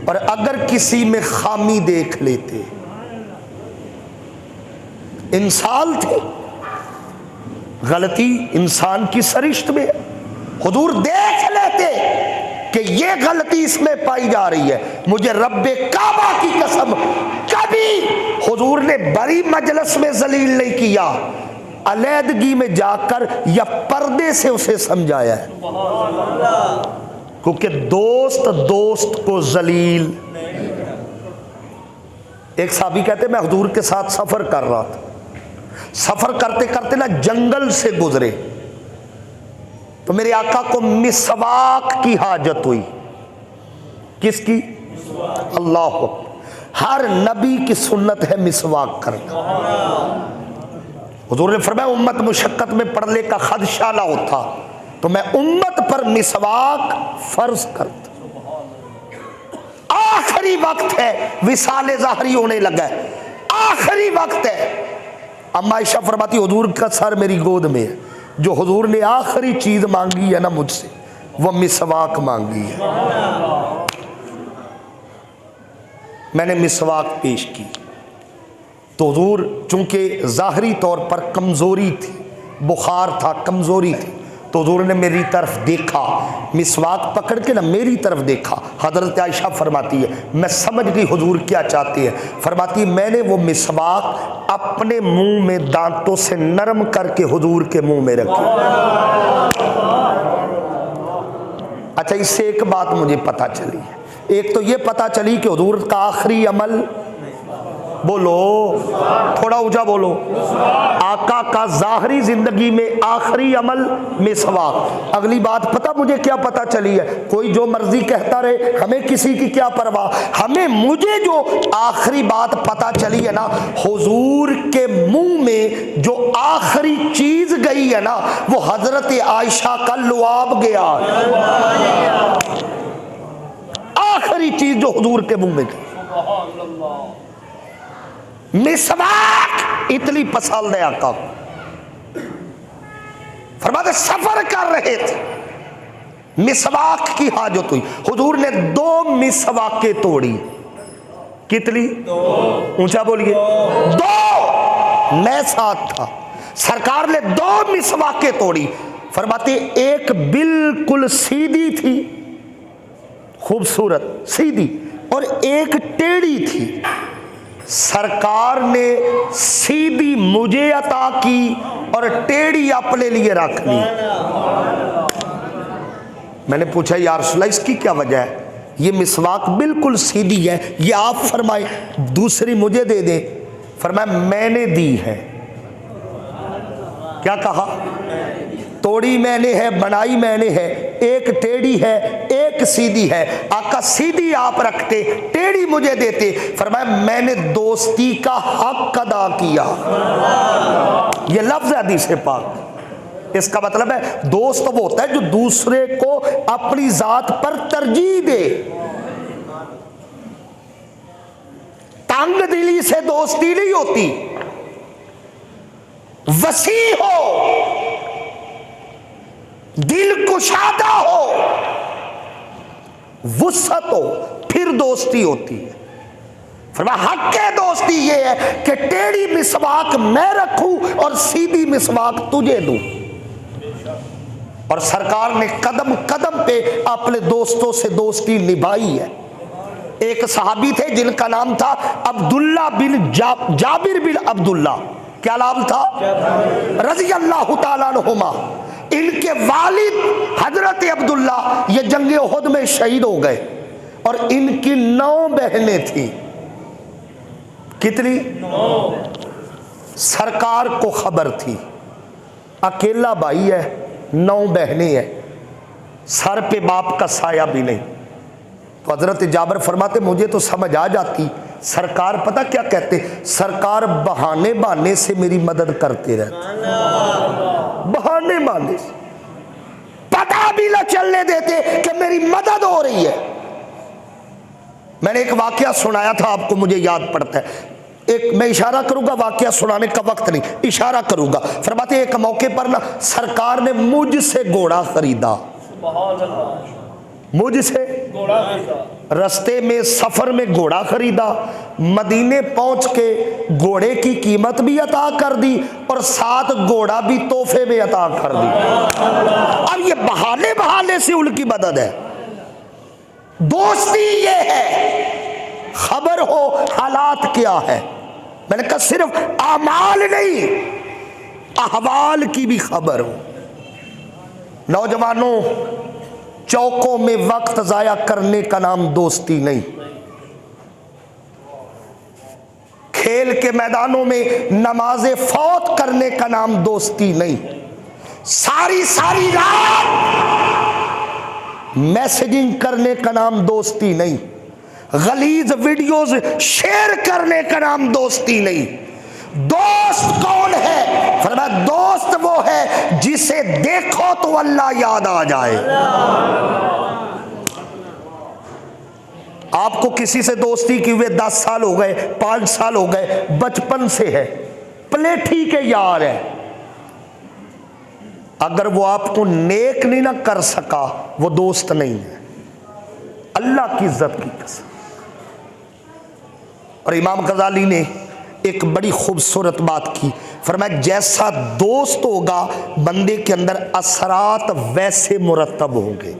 और अगर किसी में खामी देख लेते, इंसान थे, गलती इंसान की सरिश्त में, हुजूर देख लेते कि ये गलती इसमें पाई जा रही है, मुझे रब्बे काबा की कसम कभी हुजूर ने बड़ी मजलिस में जलील नहीं किया, अलैदगी में जाकर या पर्दे से उसे समझाया है। क्योंकि दोस्त दोस्त को जलील। एक साहबी कहते मैं हुजूर के साथ सफर कर रहा था, सफर करते करते ना जंगल से गुजरे तो मेरे आका को मिसवाक की हाजत हुई। किसकी? अल्लाह। हर नबी की सुन्नत है मिसवाक करना। हुजूर ने फरमाया उम्मत मुशक्कत में पड़ने का खदशा ना होता तो मैं उम्मत पर मिसवाक फर्ज करता। आखिरी वक्त है, विसाले ज़ाहरी होने लगा है, आखिरी वक्त है। अम्मा आयशा फरमाती हुजूर का सर मेरी गोद में है, जो हुजूर ने आखिरी चीज मांगी है ना मुझसे वो मिसवाक मांगी है। मैंने मिसवाक पेश की तो हुजूर चूंकि ज़ाहरी तौर पर कमज़ोरी थी, बुखार था, कमज़ोरी थी, तो हुजूर ने मेरी तरफ देखा, मिसवाक पकड़ के ना मेरी तरफ देखा। हज़रत आयशा फरमाती है मैं समझ गई हुजूर क्या चाहती है। फरमाती है मैंने वो मिसवाक अपने मुंह में दांतों से नरम करके हुजूर के मुंह में रखी। अच्छा, इससे एक बात मुझे पता चली है। एक तो ये पता चली कि हुजूर का आखिरी अमल, बोलो थोड़ा ऊंचा बोलो, आका का ज़ाहरी जिंदगी में आखिरी अमल मिसवाक। अगली बात पता मुझे क्या पता चली है? कोई जो मर्जी कहता रहे, हमें किसी की क्या परवाह। हमें मुझे जो आखिरी बात पता चली है ना, हुजूर के मुंह में जो आखिरी चीज गई है ना वो हजरत आयशा का लुआब गया। आखिरी चीज जो हुजूर के मुंह में गई मिसवाक। इतनी पसंद है आका। फरमाते सफर कर रहे थे, मिसवाक की हाजत हुई, हुजूर ने 2 मिसवाकें तोड़ी। कितनी? ऊंचा बोलिए। 2। मैं साथ था, सरकार ने 2 मिसवाकें तोड़ी। फरमाते एक बिल्कुल सीधी थी, खूबसूरत सीधी, और एक टेढ़ी थी। सरकार ने सीधी मुझे अता की और टेढ़ी अपने लिए रख ली। मैंने पूछा या रसूलल्लाह इसकी क्या वजह है? ये मिसवाक बिल्कुल सीधी है, ये आप फरमाए, दूसरी मुझे दे दे। फरमाया मैंने दी है। क्या कहा? तोड़ी मैंने है, बनाई मैंने है, एक टेढ़ी है एक सीधी है। आका सीधी आप रखते, टेढ़ी मुझे देते। फरमाया मैंने दोस्ती का हक अदा किया। ये लफ्ज है हदीस पाक। इसका मतलब है दोस्त वो होता है जो दूसरे को अपनी जात पर तरजीह दे। तंग दिली से दोस्ती नहीं होती, वसी हो, दिल कुशादा हो, वुसअत हो, फिर दोस्ती होती है। फरमाया हक है दोस्ती ये है कि टेढ़ी मिसवाक मैं रखूं और सीधी मिसवाक तुझे दूं। और सरकार ने कदम कदम पे अपने दोस्तों से दोस्ती निभाई है। एक सहाबी थे जिनका नाम था अब्दुल्ला बिन जाबिर बिन अब्दुल्ला। क्या नाम था? रज़ी अल्लाह तआला अन्हुमा। इनके वालिद हजरत अब्दुल्ला ये जंगे उहद में शहीद हो गए और इनकी 9 बहनें थी। कितनी? 9। सरकार को खबर थी अकेला भाई है, 9 बहनें हैं, सर पे बाप का साया भी नहीं। तो हजरत जाबिर फरमाते मुझे तो समझ आ जाती, सरकार पता क्या कहते? सरकार बहाने बहाने से मेरी मदद करते रहते, बहाने बहाने से, पता भी न चलने देते कि मेरी मदद हो रही है। मैंने एक वाकया सुनाया था आपको, मुझे याद पड़ता है। एक मैं इशारा करूंगा, वाकया सुनाने का वक्त नहीं, इशारा करूंगा। फरमाते एक मौके पर ना सरकार ने मुझसे घोड़ा खरीदा, मुझसे रास्ते में सफर में घोड़ा खरीदा, मदीने पहुंच के घोड़े की कीमत भी अता कर दी और साथ घोड़ा भी तोहफे में अता कर दी। अब ये बहाने बहाने से उनकी मदद है। दोस्ती ये है खबर हो हालात क्या है। मैंने कहा सिर्फ आमाल नहीं, अहवाल की भी खबर हो। नौजवानों, चौकों में वक्त जाया करने का नाम दोस्ती नहीं, खेल के मैदानों में नमाजें फौत करने का नाम दोस्ती नहीं, सारी सारी रात मैसेजिंग करने का नाम दोस्ती नहीं, गलीज वीडियोस शेयर करने का नाम दोस्ती नहीं। दोस्त कौन है? फरमाया दोस्त वो है जिसे देखो तो अल्लाह याद आ जाए। आपको किसी से दोस्ती की हुए 10 साल हो गए, 5 साल हो गए, बचपन से है, पलेठी के यार है, अगर वो आपको नेक नहीं ना कर सका वो दोस्त नहीं है, अल्लाह की इज्जत की कसम। और इमाम गजाली ने एक बड़ी खूबसूरत बात की, फरमाया जैसा दोस्त होगा बंदे के अंदर असरात वैसे मुरतब होंगे।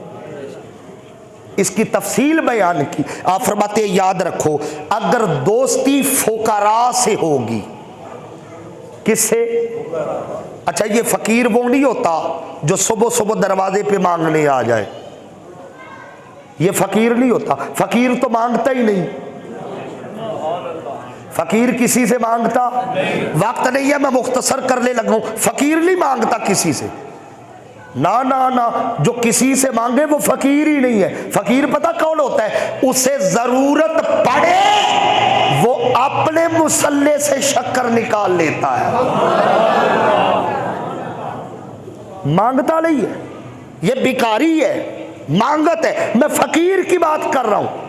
इसकी तफसील बयान की। आप फरमाते याद रखो, अगर दोस्ती फुकरा से होगी, किससे? अच्छा, ये फकीर वो नहीं होता जो सुबह सुबह दरवाजे पे मांगने आ जाए, ये फकीर नहीं होता। फकीर तो मांगता ही नहीं, फकीर किसी से मांगता वक्त नहीं है, मैं मुख्तसर करने लगा हूं। फकीर नहीं मांगता किसी से, ना ना ना, जो किसी से मांगे वो फकीर ही नहीं है। फकीर पता कौन होता है? उसे जरूरत पड़े वो अपने मुसल्ले से शक्कर निकाल लेता है, मांगता नहीं है, ये भिखारी है, मांगत है। मैं फकीर की बात कर रहा हूं।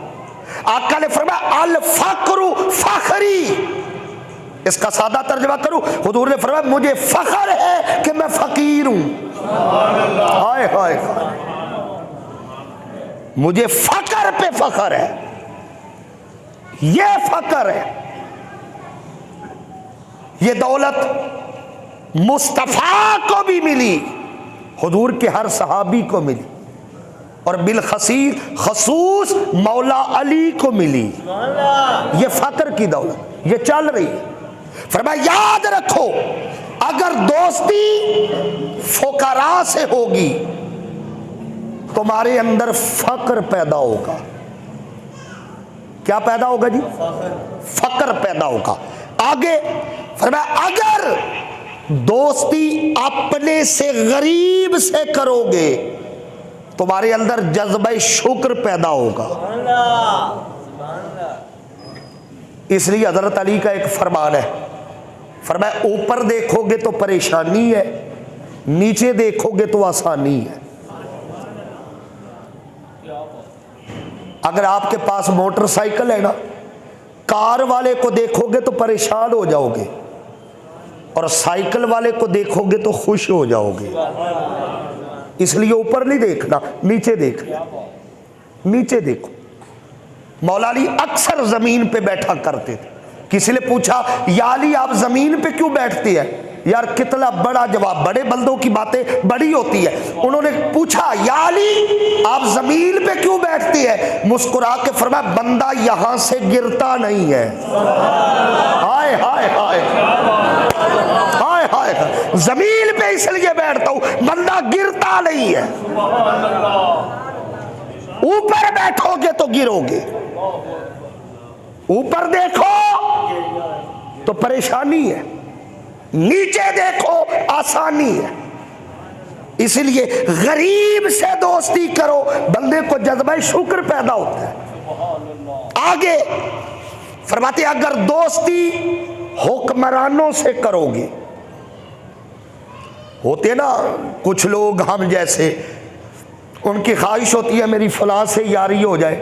आका ने फरमाया अल फकरु फखरी, इसका सादा तर्जमा करूं, हुजूर ने फरमाया मुझे फख्र है कि मैं फकीर हूं। हाय हाय, मुझे फख्र पे फख्र है, ये फख्र है। ये दौलत मुस्तफा को भी मिली, हुजूर के हर सहाबी को मिली, और खसूस मौला अली को मिली। ये फख्र की दौलत ये चल रही है। फरमाया याद रखो, अगर दोस्ती फुकरा से होगी तुम्हारे अंदर फक्र पैदा होगा। क्या पैदा होगा जी? फक्र पैदा होगा। आगे फरमाया अगर दोस्ती अपने से गरीब से करोगे तुम्हारे अंदर जज्बे शुक्र पैदा होगा। इसलिए हजरत अली का एक फरमान है, फरमाया ऊपर देखोगे तो परेशानी है, नीचे देखोगे तो आसानी है। अगर आपके पास मोटरसाइकिल है ना, कार वाले को देखोगे तो परेशान हो जाओगे, और साइकिल वाले को देखोगे तो खुश हो जाओगे। इसलिए ऊपर नहीं देखना, नीचे देखना। नीचे देखो। मौला अली अक्सर जमीन पे बैठा करते थे। किसी ने पूछा या अली आप जमीन पे क्यों बैठते हैं? यार कितना बड़ा जवाब, बड़े बंदों की बातें बड़ी होती है। उन्होंने पूछा या अली आप जमीन पे क्यों बैठते हैं? मुस्कुरा के फरमाया बंदा यहां से गिरता नहीं है। हाय हाय हाय हाय हाय, जमीन पे इसलिए बैठता हूं बंदा गिरता नहीं है। ऊपर बैठोगे तो गिरोगे, ऊपर देखो तो परेशानी है, नीचे देखो आसानी है। इसलिए गरीब से दोस्ती करो, बंदे को जज्बा शुक्र पैदा होता है। आगे फरमाते अगर दोस्ती हुक्मरानों से करोगे, होते ना कुछ लोग हम जैसे, उनकी ख्वाहिश होती है मेरी फलां से यारी हो जाए,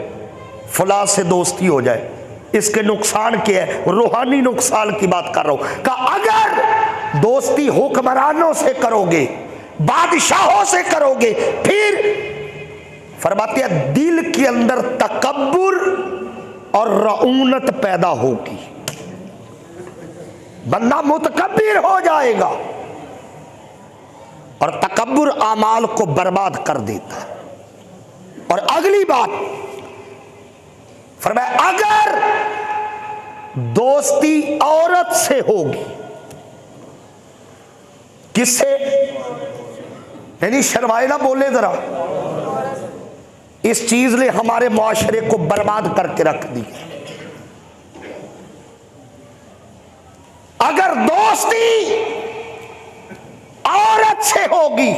फलां से दोस्ती हो जाए। इसके नुकसान क्या है? रूहानी नुकसान की बात कर रहा हूं। का अगर दोस्ती हुक्मरानों से करोगे, बादशाहों से करोगे, फिर फरमाते हैं दिल के अंदर तकब्बुर और रऊनत पैदा होगी, बंदा मुतकब्बिर हो जाएगा, और तकब्बुर आमाल को बर्बाद कर देता है। और अगली बात फरमाया अगर दोस्ती औरत से होगी, किससे? यानी शर्माए ना बोले जरा, इस चीज ने हमारे मुआशरे को बर्बाद करके रख दिया। अगर दोस्ती औरत से होगी,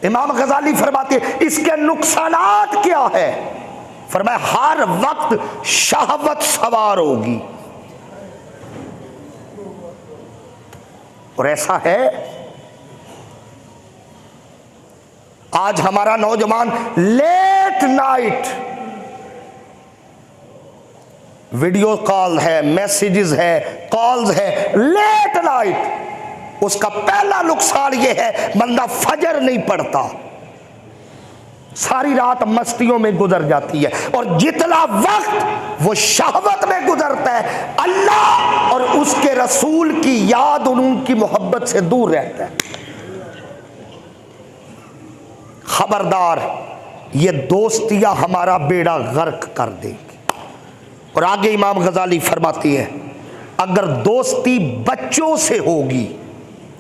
इमाम गजाली फरमाते हैं इसके नुकसानात क्या है? फरमाया हर वक्त शहवत सवार होगी। और ऐसा है आज हमारा नौजवान लेट नाइट वीडियो कॉल है, मैसेजेस है, कॉल्स है, लेट नाइट। उसका पहला नुकसान यह है बंदा फजर नहीं पढ़ता, सारी रात मस्तियों में गुजर जाती है, और जितना वक्त वो शहवत में गुजरता है अल्लाह और उसके रसूल की याद और उनकी मोहब्बत से दूर रहता है। खबरदार, ये दोस्तियां हमारा बेड़ा गर्क कर देगी। और आगे इमाम गजाली फरमाती है अगर दोस्ती बच्चों से होगी,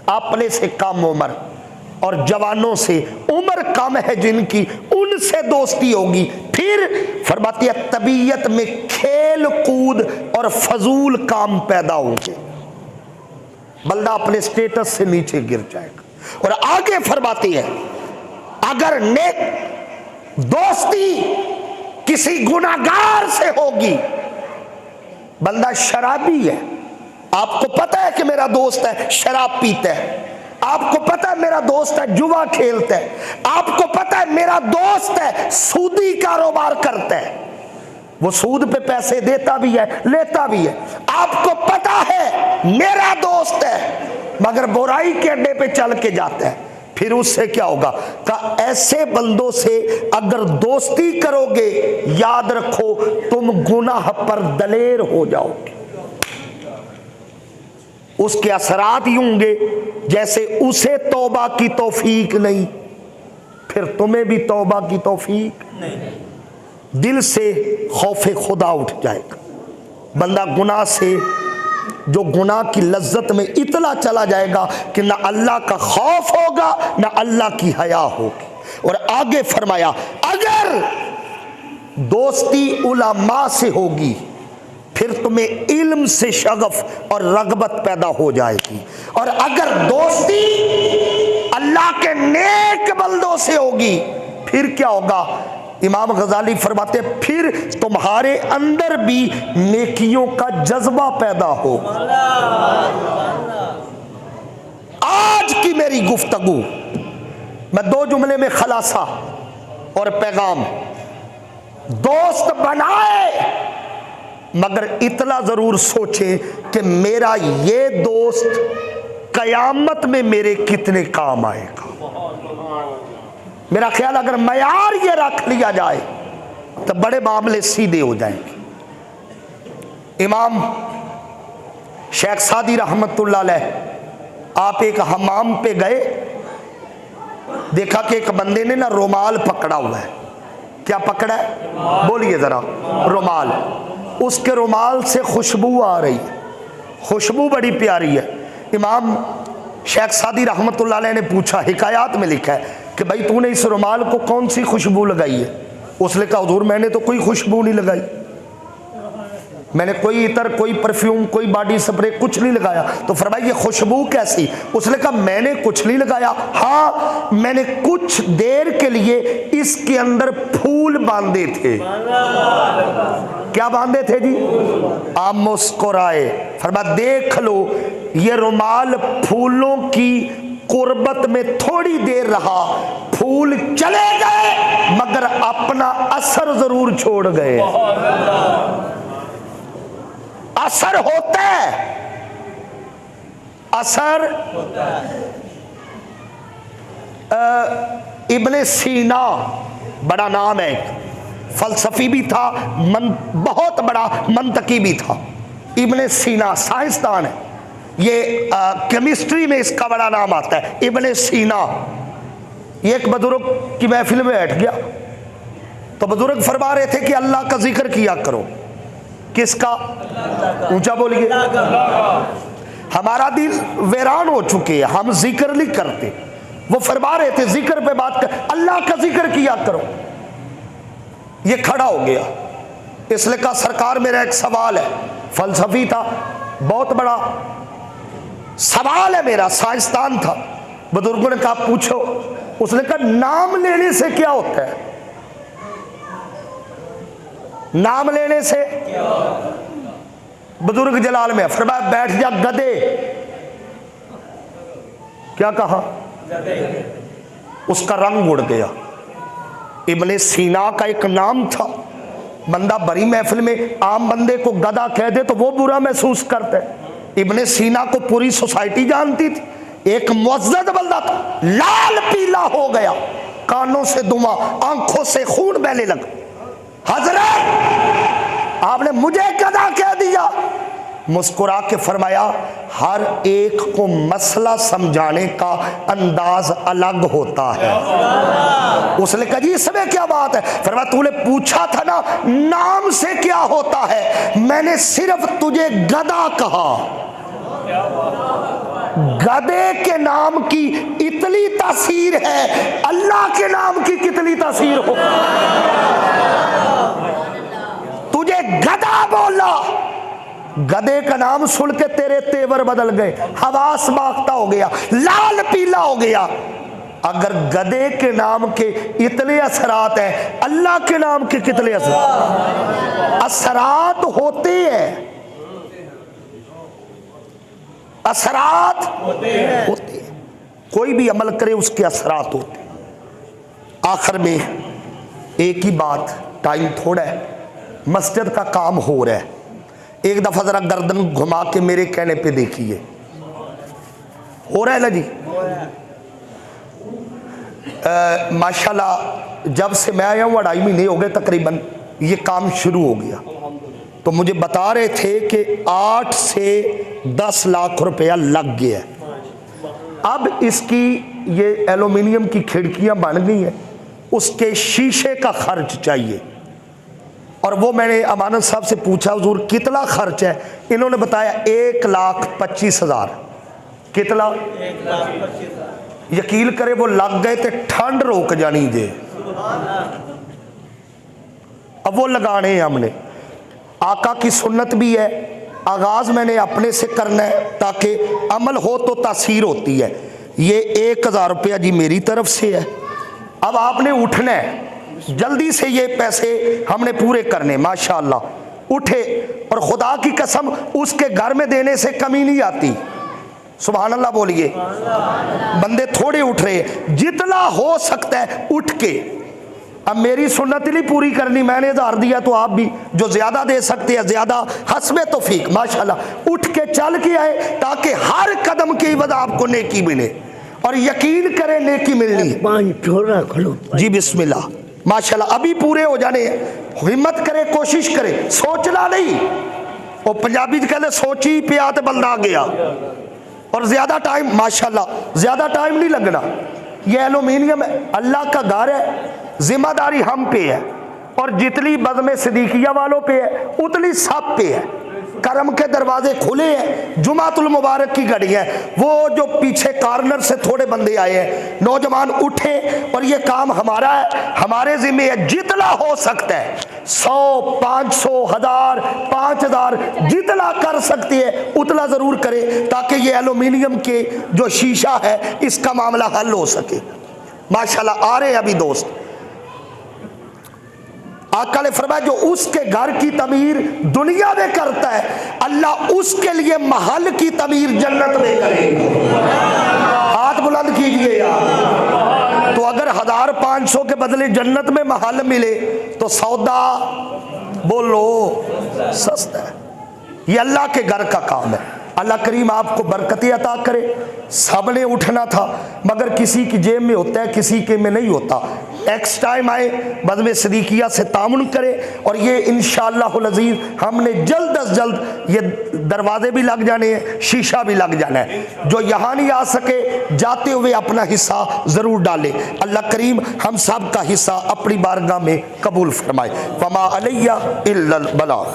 अपने से कम उम्र और जवानों से, उम्र कम है जिनकी, उनसे दोस्ती होगी, फिर फरमाती है तबीयत में खेल कूद और फजूल काम पैदा होंगे, बंदा अपने स्टेटस से नीचे गिर जाएगा। और आगे फरमाती है अगर नेक दोस्ती किसी गुनाहगार से होगी, बंदा शराबी है, आपको पता है कि मेरा दोस्त है शराब पीता है, आपको पता है मेरा दोस्त है जुआ खेलता है, आपको पता है मेरा दोस्त है सूदी कारोबार करता है, वो सूद पे पैसे देता भी है, लेता भी है। आपको पता है मेरा दोस्त है, मगर बुराई के अड्डे पे चल के जाता है, फिर उससे क्या होगा? का ऐसे बंदों से अगर दोस्ती करोगे, याद रखो तुम गुनाह पर दलेर हो जाओगे। उसके असरात यूं होंगे जैसे उसे तौबा की तौफीक नहीं, फिर तुम्हें भी तौबा की तौफीक नहीं। दिल से खौफे खुदा उठ जाएगा। बंदा गुनाह से, जो गुनाह की लज्जत में इतना चला जाएगा कि ना अल्लाह का खौफ होगा ना अल्लाह की हया होगी। और आगे फरमाया, अगर दोस्ती उलमा से होगी फिर तुम्हें इल्म से शगफ और रगबत पैदा हो जाएगी, और अगर दोस्ती अल्लाह के नेक बंदों से होगी फिर क्या होगा? इमाम गजाली फरमाते फिर तुम्हारे अंदर भी नेकियों का जज्बा पैदा हो। आज की मेरी गुफ्तगू मैं 2 जुमले में खलासा और पैगाम, दोस्त बनाए मगर इतना जरूर सोचे कि मेरा ये दोस्त कयामत में मेरे कितने काम आएगा। मेरा ख्याल अगर मयार ये रख लिया जाए तो बड़े मामले सीधे हो जाएंगे। इमाम शेख सादी रहमतुल्लाह अलैह, आप एक हमाम पे गए, देखा कि एक बंदे ने ना रुमाल पकड़ा हुआ है। क्या पकड़ा है? बोलिए जरा। रुमाल। उसके रुमाल से खुशबू आ रही है, खुशबू बड़ी प्यारी है। इमाम शेख सादी रहमतुल्लाह अलैह ने पूछा, हिकायात में लिखा है कि भाई तूने इस रुमाल को कौन सी खुशबू लगाई है? उसने कहा हुजूर मैंने तो कोई खुशबू नहीं लगाई, मैंने कोई इतर, कोई परफ्यूम, कोई बॉडी स्प्रे कुछ नहीं लगाया। तो फरमाइए खुशबू कैसी? उसने कहा मैंने कुछ नहीं लगाया, हाँ मैंने कुछ देर के लिए इसके अंदर फूल बांधे थे। क्या बांधे थे जी? आप मुस्कुराए, फरमाया देख लो ये रुमाल फूलों की कुर्बत में थोड़ी देर रहा, फूल चले गए मगर अपना असर जरूर छोड़ गए। असर होता है, असर। इब्ने सीना बड़ा नाम है, फलसफी भी था, बहुत बड़ा मंतकी भी था। इब्ने सीना साइंसदान है, ये केमिस्ट्री में इसका बड़ा नाम आता है, इब्ने सीना। एक बुजुर्ग की महफिल में बैठ गया तो बुजुर्ग फरमा रहे थे कि अल्लाह का जिक्र किया करो। किसका? ऊंचा बोलिए। हमारा दिल वीरान हो चुके हैं, हम जिक्र नहीं करते। वो फरमा रहे थे जिक्र पे बात कर, अल्लाह का जिक्र किया करो। ये खड़ा हो गया, इसलिए कहा सरकार मेरा एक सवाल है। फलसफी था, बहुत बड़ा सवाल है मेरा, साइंसदान था। बुजुर्गों ने कहा पूछो। उसने कहा नाम लेने से क्या होता है? नाम लेने से? बुजुर्ग जलाल में फरमाया बैठ जा गधे। क्या कहा? उसका रंग उड़ गया। इब्ने सीना का एक नाम था, बंदा बड़ी महफिल में आम बंदे को गधा कह दे तो वो बुरा महसूस करता है। इब्ने सीना को पूरी सोसाइटी जानती थी, एक मुअज़्ज़ज़ बंदा था, लाल पीला हो गया, कानों से धुआं, आंखों से खून बहने लगा। हजरत आपने मुझे गधा कह दिया। मुस्कुरा के फरमाया हर एक को मसला समझाने का अंदाज अलग होता है। उसने कहा जी इसमें क्या बात है? फरमाया तूने पूछा था ना नाम से क्या होता है, मैंने सिर्फ तुझे गधा कहा। गधे के नाम की इतनी तासीर है, अल्लाह के नाम की कितनी तासीर हो। तुझे गधा बोला, गधे का नाम सुन के तेरे तेवर बदल गए, हवास बाख्ता हो गया, लाल पीला हो गया। अगर गधे के नाम के इतने असरात हैं, अल्लाह के नाम के कितने असरात होते हैं? असरात होते हैं। कोई भी अमल करे उसके असरात होते हैं। आखिर में एक ही बात, टाइम थोड़ा है, मस्जिद का काम हो रहा है। एक दफ़ा ज़रा गर्दन घुमा के मेरे कहने पे देखिए, हो रहा है ना जी। माशाल्लाह जब से मैं आया हूँ 2.5 महीने हो गए तकरीबन, ये काम शुरू हो गया। तो मुझे बता रहे थे कि 8 से 10 लाख रुपया लग गया। अब इसकी ये एल्युमिनियम की खिड़कियां बन गई हैं, उसके शीशे का खर्च चाहिए। और वो मैंने अमानत साहब से पूछा हुजूर कितना खर्च है, इन्होंने बताया 1,25,000। कितना? 1,25,000। यकीन करे वो लग गए तो ठंड रोक जानी जे। अब वो लगाने हैं हमने, आका की सुन्नत भी है, आगाज मैंने अपने से करना है ताकि अमल हो तो तासीर होती है। ये 1,000 रुपया जी मेरी तरफ से है। अब आपने उठना है जल्दी से, ये पैसे हमने पूरे करने। माशाअल्लाह उठे, और खुदा की कसम उसके घर में देने से कमी नहीं आती। सुभान अल्लाह बोलिए। बंदे थोड़े उठ रहे, जितना हो सकता है उठ के। अब मेरी सुन्नत नहीं पूरी करनी, मैंने 1000 दिया तो आप भी जो ज्यादा दे सकते हैं ज्यादा, हस्बे तौफीक माशाल्लाह उठ के चल के आए ताकि हर कदम की वजह आपको नेकी मिले। और यकीन करें नेकी मिलनी है जी। बिस्मिल्लाह माशाल्लाह अभी पूरे हो जाने हैं। हिम्मत करे, कोशिश करे, सोचना नहीं। वो पंजाबी कहते सोची पिया तो बंदा आ गया। और ज्यादा टाइम माशाल्लाह ज्यादा टाइम नहीं लगना। ये एल्युमिनियम अल्लाह का घर है, जिम्मेदारी हम पे है, और जितनी बज़्म सिद्दीकिया वालों पे है उतनी सब पे है। करम के दरवाजे खुले हैं, जुमातुल मुबारक की घड़ी है। वो जो पीछे कॉर्नर से थोड़े बंदे आए हैं, नौजवान उठे, और ये काम हमारा है, हमारे जिम्मे है। जितना हो सकता है 100, 500, 1000, 5000 जितना कर सकती है उतना जरूर करे, ताकि ये एल्युमिनियम के जो शीशा है इसका मामला हल हो सके। माशाल्लाह आ रहे हैं अभी दोस्त। आका ने फरमाया जो उसके घर की तमीर दुनिया में करता है, अल्लाह उसके लिए महल की तमीर जन्नत में करेगा। हाथ बुलंद कीजिए यार। तो अगर 1500 के बदले जन्नत में महल मिले तो सौदा बोलो सस्ता है। ये अल्लाह के घर का काम है। अल्लाह करीम आपको बरकतें अता करे। सबने उठना था, मगर किसी की जेब में होता है, किसी के में नहीं होता। नेक्स्ट टाइम आए, बज़्म सिद्दीकिया से तामुन करें, और ये इंशाअल्लाहुल अज़ीज़ हमने जल्द अज जल्द ये दरवाजे भी लग जाने हैं, शीशा भी लग जाना है। जो यहाँ नहीं आ सके जाते हुए अपना हिस्सा ज़रूर डाले। अल्लाह करीम हम सब का हिस्सा अपनी बारगाह में कबूल फरमाए। फमा अलैया इल्लल बलाग।